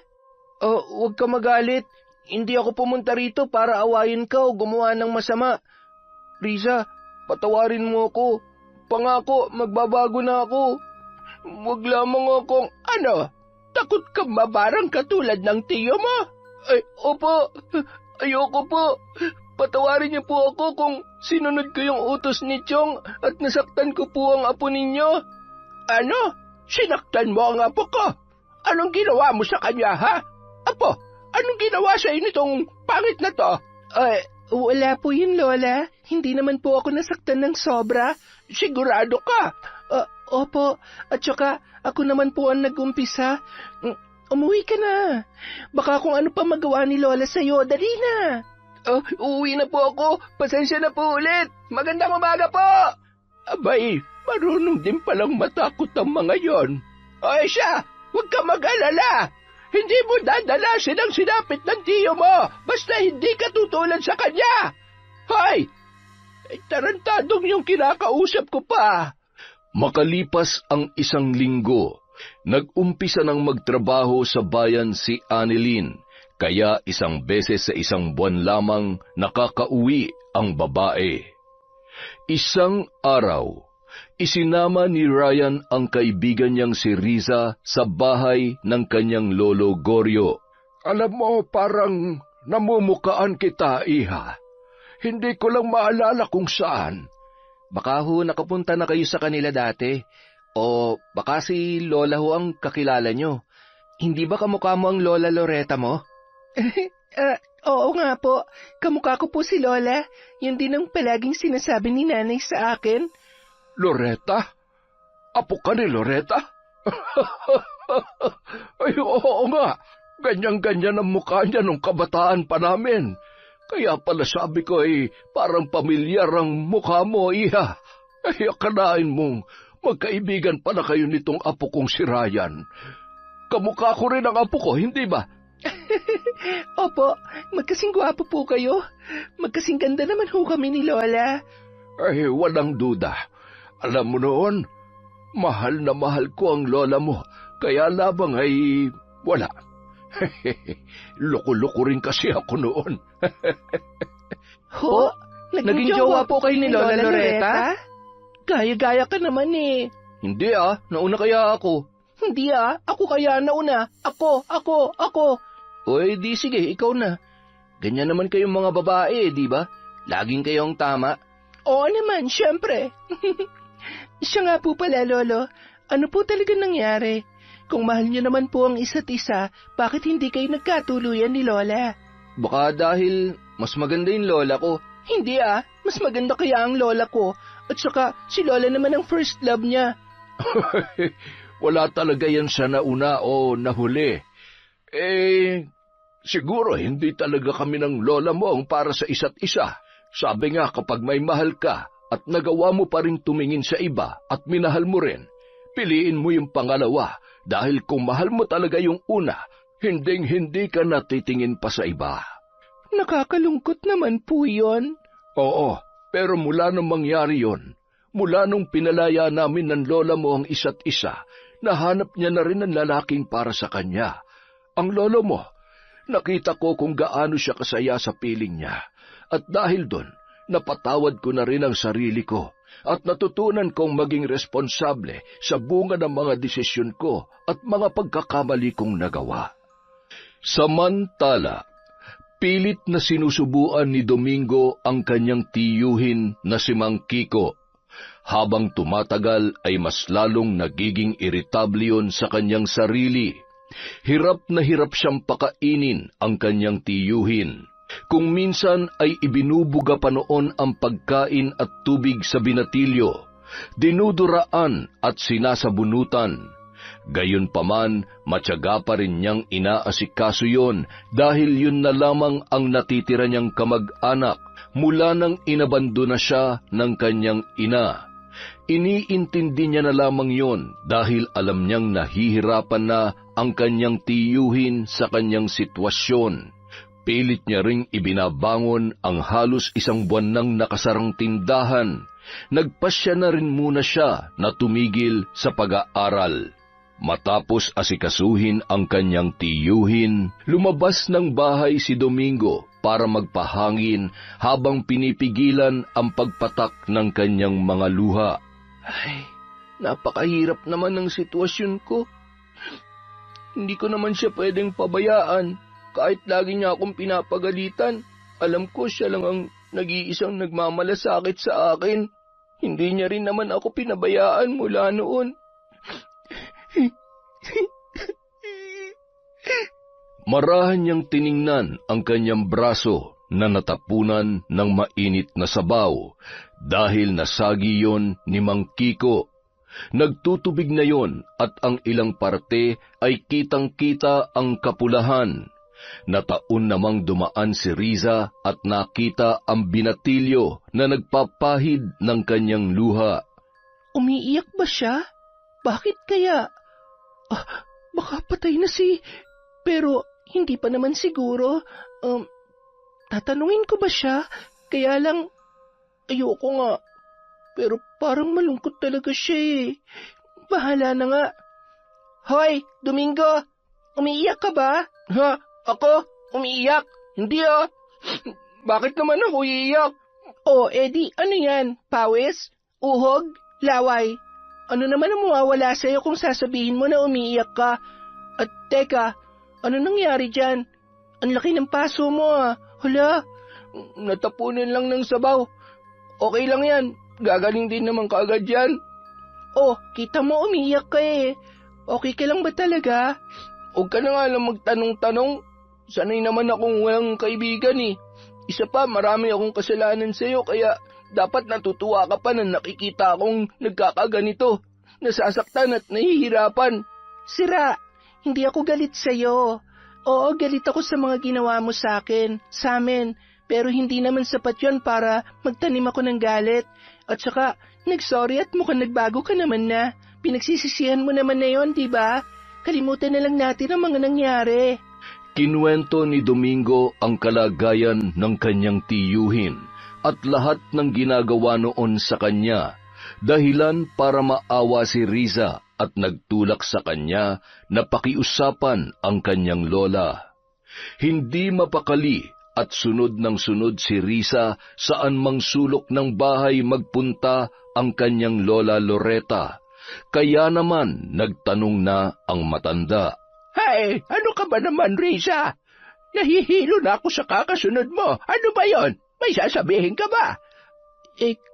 Huwag ka magalit. Hindi ako pumunta rito para awayin ka o gumawa ng masama. Riza, patawarin mo ako. Pangako, magbabago na ako. Huwag lamang akong, Takot ka mabarang katulad ng tiyo mo? Ay, opo. Ayoko po. Patawarin niyo po ako kung sinunod ko yung utos ni Chong at nasaktan ko po ang apo ninyo. Ano? Sinaktan mo ang apo ko? Anong ginawa mo sa kanya, ha? Apo, anong ginawa sa nitong pangit na to? Ay, wala po yun, Lola. Hindi naman po ako nasaktan ng sobra. Sigurado ka? Opo. At saka, ako naman po ang nag-umpisa. Umuwi ka na. Baka kung ano pa magawa ni Lola sa'yo, dali na. Uuwi na po ako. Pasensya na po ulit. Magandang umaga po. Abay, marunong din palang matakot ang mga yon. Ay siya, huwag ka mag-alala. Hindi mo dadalasin ang sinapit ng tiyo mo, basta hindi ka tutulad sa kanya. Hoy! Tarantadong yung kinakausap ko pa. Makalipas ang 1 linggo, nag-umpisa ng magtrabaho sa bayan si Annalyn, kaya 1 beses sa 1 buwan lamang nakakauwi ang babae. Isang araw, isinama ni Ryan ang kaibigan niyang si Riza sa bahay ng kanyang lolo Goryo. Alam mo, parang namumukaan kita, iha. Hindi ko lang maalala kung saan. Baka ho nakapunta na kayo sa kanila dati. O baka si Lola ho ang kakilala nyo. Hindi ba kamukha mo ang Lola Loretta mo? Oo nga po. Kamukha ko po si Lola. Yun din ang palaging sinasabi ni nanay sa akin. Loretta? Apo ka ni Loretta? Ay, oo nga. Ganyan-ganyan ang mukha niya nung kabataan pa namin. Kaya pala sabi ko parang pamilyar ang mukha mo, iha. Ay, akalain mong magkaibigan pala kayo nitong apo kong si Ryan. Kamukha ko rin ang apo ko, hindi ba? Opo, magkasing gwapo po kayo. Magkasing ganda naman ho kami ni Lola. Ay, walang duda. Alam mo noon, mahal na mahal ko ang lola mo, kaya labang ay wala. Loko-loko rin kasi ako noon. Ho? Naging jowa po kayo ni Lola Loretta? Gaya-gaya ka naman eh. Hindi nauna kaya ako. Hindi ako kaya nauna. Ako. O di sige, ikaw na. Ganyan naman kayong mga babae, di ba? Laging kayong tama. Oo naman, syempre. Siya nga po pala, Lolo. Ano po talaga nangyari? Kung mahal niyo naman po ang isa't isa, bakit hindi kayo nagkatuluyan ni Lola? Baka dahil mas maganda yung lola ko. Hindi mas maganda kaya ang lola ko. At saka si Lola naman ang first love niya. Wala talaga yan sa nauna o nahuli. Siguro hindi talaga kami ng lola mo ang para sa isa't isa. Sabi nga kapag may mahal ka at nagawa mo pa rin tumingin sa iba at minahal mo rin, piliin mo yung pangalawa dahil kung mahal mo talaga yung una, hinding-hindi ka natitingin pa sa iba. Nakakalungkot naman po yon. Oo, pero mula nang mangyari yon, Mula nung pinalaya namin ng lola mo ang isa't isa, nahanap niya na rin ang lalaking para sa kanya. Ang lolo mo, nakita ko kung gaano siya kasaya sa piling niya. At dahil doon, napatawad ko na rin ang sarili ko at natutunan kong maging responsable sa bunga ng mga desisyon ko at mga pagkakamali kong nagawa. Samantala, pilit na sinusubuan ni Domingo ang kanyang tiyuhin na si Mang Kiko. Habang tumatagal ay mas lalong nagiging iritable yun sa kanyang sarili. Hirap na hirap siyang pakainin ang kanyang tiyuhin. Kung minsan ay ibinubuga pa noon ang pagkain at tubig sa binatilyo, dinuduraan at sinasabunutan. Gayunpaman, matyaga pa rin niyang inaasikaso yon dahil yun na lamang ang natitira niyang kamag-anak mula nang inabando na siya ng kanyang ina. Iniintindi niya na lamang yon dahil alam niyang nahihirapan na ang kanyang tiyuhin sa kanyang sitwasyon. Pilit niya ring ibinabangon ang halos 1 buwan nang nakasarang tindahan. Nagpasya na rin muna siya na tumigil sa pag-aaral. Matapos asikasuhin ang kanyang tiyuhin, lumabas ng bahay si Domingo para magpahangin habang pinipigilan ang pagpatak ng kanyang mga luha. Ay, napakahirap naman ng sitwasyon ko. Hindi ko naman siya pwedeng pabayaan. Kahit lagi niya akong pinapagalitan, alam ko siya lang ang nag-iisang nagmamalasakit sa akin. Hindi niya rin naman ako pinabayaan mula noon. Marahan niyang tiningnan ang kanyang braso na natapunan ng mainit na sabaw dahil nasagi yon ni Mang Kiko. Nagtutubig na yon at ang ilang parte ay kitang-kita ang kapulahan. Nataon namang dumaan si Riza at nakita ang binatilyo na nagpapahid ng kanyang luha. Umiiyak ba siya? Bakit kaya? Baka patay na pero hindi pa naman siguro. Tatanungin ko ba siya? Kaya lang, ayoko nga. Pero parang malungkot talaga siya eh. Bahala na nga. Hoy, Domingo! Umiiyak ka ba? Ha? Ako? Umiiyak? Hindi ah. Bakit naman ako iiyak? Eddie, ano yan? Pawis? Uhog? Laway? Ano naman ang mawawala sa'yo kung sasabihin mo na umiiyak ka? At teka, ano nangyari dyan? Ang laki ng paso mo ah. Hala, natapunan lang ng sabaw. Okay lang yan. Gagaling din naman kaagad yan. Kita mo umiiyak ka eh. Okay ka lang ba talaga? Huwag ka na nga lang magtanong-tanong. Sanay naman akong walang kaibigan eh. Isa pa, marami akong kasalanan sa'yo kaya dapat natutuwa ka pa na nakikita akong nagkakaganito. Nasasaktan at nahihirapan. Sira, hindi ako galit sa'yo. Oo, galit ako sa mga ginawa mo sa akin, sa amin. Pero hindi naman sapat yon para magtanim ako ng galit. At saka, nagsorry at mukhang nagbago ka naman na. Pinagsisisihan mo naman na yon, di ba? Kalimutan na lang natin ang mga nangyari. Kinuwento ni Domingo ang kalagayan ng kanyang tiyuhin at lahat ng ginagawa noon sa kanya, dahilan para maawa si Riza at nagtulak sa kanya na pakiusapan ang kanyang lola. Hindi mapakali at sunod ng sunod si Riza saan mang sulok ng bahay magpunta ang kanyang lola Loretta. Kaya naman nagtanong na ang matanda. Hay, ano ka ba naman, Riza? Nahihilo na ako sa kakasunod mo. Ano ba yon? May sasabihin ka ba?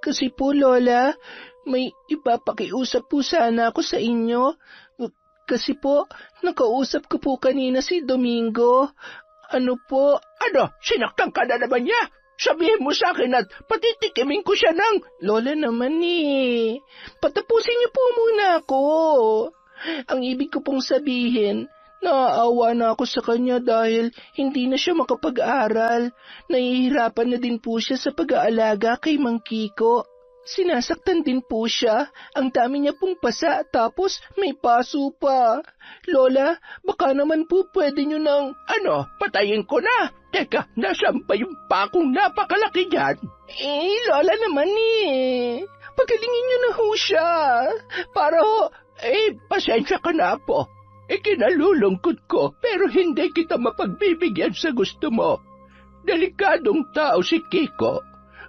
Kasi po, Lola, may ipapakiusap po sana ako sa inyo. Kasi po, nakausap ko po kanina si Domingo. Ano po? Ano? Sinaktan ka na naman niya? Sabihin mo sa akin at patitikimin ko siya ng... Lola naman eh. Patapusin niyo po muna ako. Ang ibig ko pong sabihin, naaawa na ako sa kanya dahil hindi na siya makapag-aral. Nahihirapan na din po siya sa pag-aalaga kay Mang Kiko. Sinasaktan din po siya. Ang dami niya pong pasa tapos may paso pa. Lola, baka naman po pwede niyo nang... Ano? Patayin ko na? Teka, nasaan pa yung pakong napakalaki dyan? Lola naman eh. pagalingin niyo na ho siya. Para ho, pasensya ka na po. Kinalulungkot ko, pero hindi kita mapagbibigyan sa gusto mo. Delikadong tao si Kiko.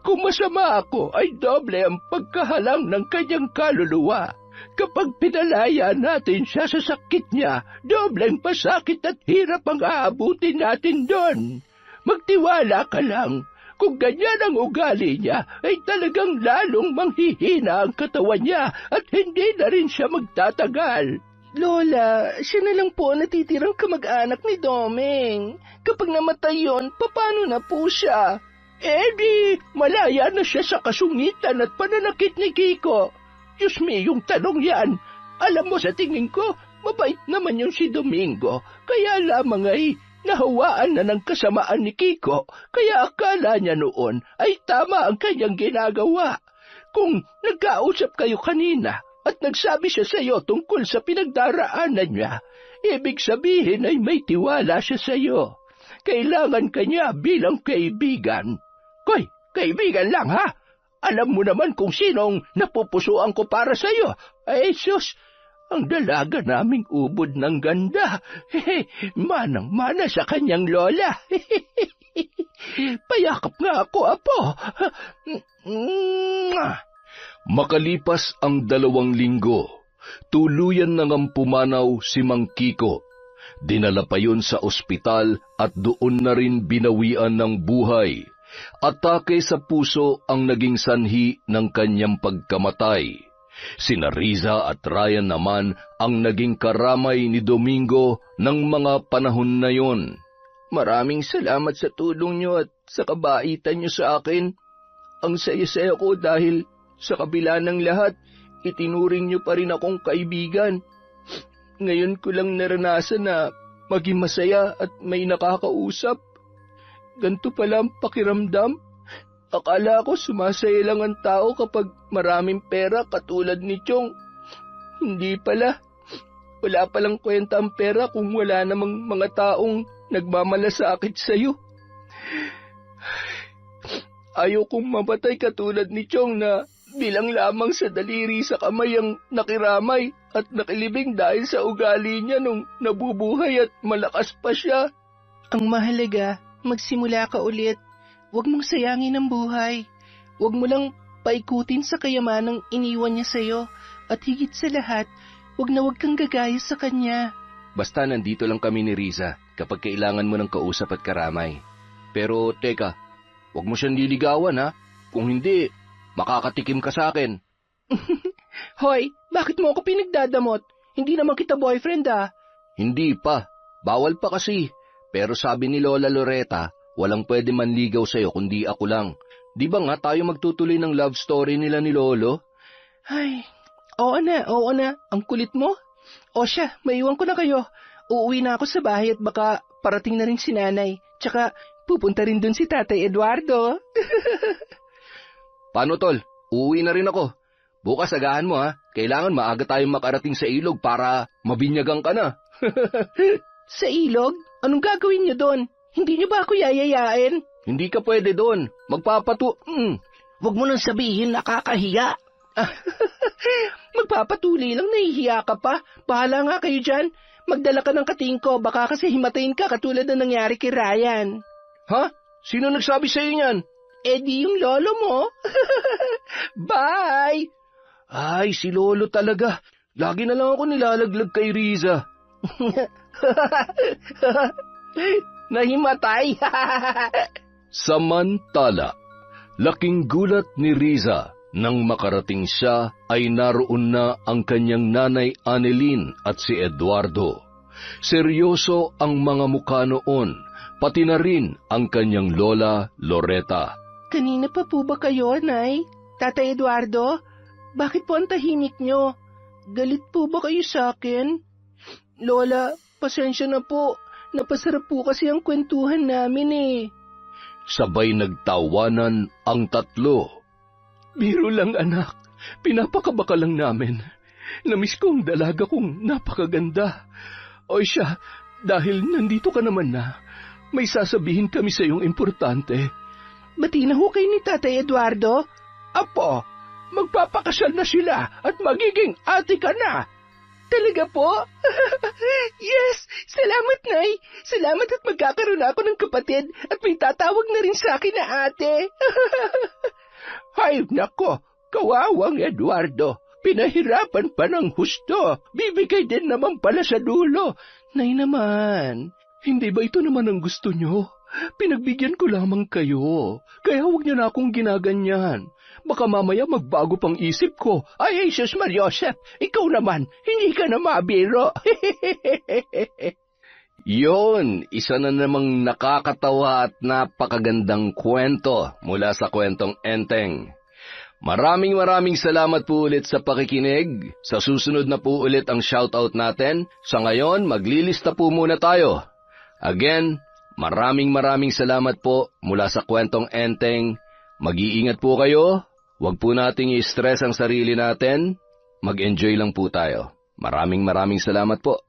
Kung masama ako, ay doble ang pagkahalang ng kanyang kaluluwa. Kapag pinalaya natin siya sa sakit niya, dobleng pasakit at hirap ang aabutin natin doon. Magtiwala ka lang. Kung ganyan ang ugali niya, ay talagang lalong manghihina ang katawan niya at hindi na rin siya magtatagal. Lola, siya na lang po natitirang kamag-anak ni Domeng. Kapag namatay yon, paano na po siya? Di, malaya na siya sa kasungitan at pananakit ni Kiko. Diyos me, yung tanong yan. Alam mo, sa tingin ko, mabait naman yung si Domingo. Kaya lamang ay nahawaan na ng kasamaan ni Kiko. Kaya akala niya noon ay tama ang kanyang ginagawa. Kung nagkausap kayo kanina at nagsabi siya sa iyo tungkol sa pinagdaraanan niya, ibig sabihin ay may tiwala siya sa iyo. Kailangan kanya bilang kaibigan. Koy, kaibigan lang ha? Alam mo naman kung sinong napupusuan ko para sa iyo. Sus, ang dalaga naming ubod ng ganda. Manang-mana sa kanyang lola. Payakap nga ako, apo. Makalipas ang 2 linggo, tuluyan na ngang pumanaw si Mang Kiko. Dinala pa yun sa ospital at doon na rin binawian ng buhay. Atake sa puso ang naging sanhi ng kanyang pagkamatay. Sina Riza at Ryan naman ang naging karamay ni Domingo ng mga panahon na yon. Maraming salamat sa tulong niyo at sa kabaitan niyo sa akin. Ang saya-saya ko dahil sa kabila ng lahat, itinuring niyo pa rin akong kaibigan. Ngayon ko lang naranasan na maging masaya at may nakakausap. Ganto pala ang pakiramdam. Akala ko sumasaya lang ang tao kapag maraming pera katulad ni Chong. Hindi pala. Wala palang kwenta ang pera kung wala namang mga taong nagmamalasakit sa'yo. Ayaw kong mamatay katulad ni Chong na bilang lamang sa daliri sa kamay ang nakiramay at nakilibing dahil sa ugali niya nung nabubuhay at malakas pa siya. Ang mahalaga, magsimula ka ulit. Huwag mong sayangin ang buhay. Huwag mo lang paikutin sa kayamanang iniwan niya sa'yo. At higit sa lahat, huwag kang gagaya sa kanya. Basta nandito lang kami ni Riza kapag kailangan mo ng kausap at karamay. Pero teka, huwag mo siyang liligawan ha. Kung hindi, makakatikim ka sa akin. Hoy, bakit mo ako pinagdadamot? Hindi naman kita boyfriend ah. Hindi pa. Bawal pa kasi. Pero sabi ni Lola Loretta, walang pwede manligaw sa'yo kundi ako lang. Di ba nga tayo magtutuloy ng love story nila ni Lolo? Ay, oo na. Ang kulit mo. O siya, maiwan ko na kayo. Uuwi na ako sa bahay at baka parating na rin si nanay. Tsaka pupunta rin dun si Tatay Eduardo. Paano tol? Uuwi na rin ako. Bukas agahan mo ha. Kailangan maaga tayong makarating sa ilog para mabinyagan ka na. Sa ilog? Anong gagawin niyo doon? Hindi niyo ba ako yayayain? Hindi ka pwede doon. Huwag mo nang sabihin nakakahiya. Magpapatuloy lang, nahihiya ka pa. Bahala nga kayo dyan. Magdala ka ng katingko, baka kasi himatayin ka katulad na nangyari kay Ryan. Ha? Sino nagsabi sa'yo niyan? Di yung lolo mo. Bye! Ay, si Lolo talaga. Lagi na lang ako nilalaglag kay Riza. Nahimatay. Samantala, laking gulat ni Riza nang makarating siya ay naroon na ang kanyang nanay Annelyn at si Eduardo. Seryoso ang mga mukha noon, pati na rin ang kanyang lola Loretta. Kanina pa po ba kayo, Nay? Tatay Eduardo, bakit po ang tahimik nyo? Galit po ba kayo sa akin? Lola, pasensya na po. Napasarap po kasi ang kwentuhan namin eh. Sabay nagtawanan ang tatlo. Biro lang anak, pinapakabaka lang namin. Namiss ko ang dalaga kong napakaganda. O siya, dahil nandito ka naman na, may sasabihin kami sa iyong importante. Bati na ho kayo ni Tatay Eduardo? Apo, magpapakasal na sila at magiging ate ka na. Talaga po? Yes! Salamat, Nay! Salamat at magkakaroon ako ng kapatid at may tatawag na rin sa akin na ate. Ay, nako, kawawang Eduardo. Pinahirapan pa ng husto. Bibigay din naman pala sa dulo. Nay naman, Hindi ba ito naman ang gusto nyo? Pinagbigyan ko lamang kayo. Kaya huwag niyo na akong ginaganyan. Baka mamaya magbago pang isip ko. Ay, Jesus Mariosep, ikaw naman, hindi ka na mabiro. Yon, isa na namang nakakatawa at napakagandang kwento mula sa kwentong Enteng. Maraming salamat po ulit sa pakikinig. Sa susunod na po ulit ang shoutout natin. Sa ngayon, maglilista po muna tayo. Again, maraming salamat po mula sa kwentong Enteng. Mag-iingat po kayo. Huwag po nating i-stress ang sarili natin. Mag-enjoy lang po tayo. Maraming salamat po.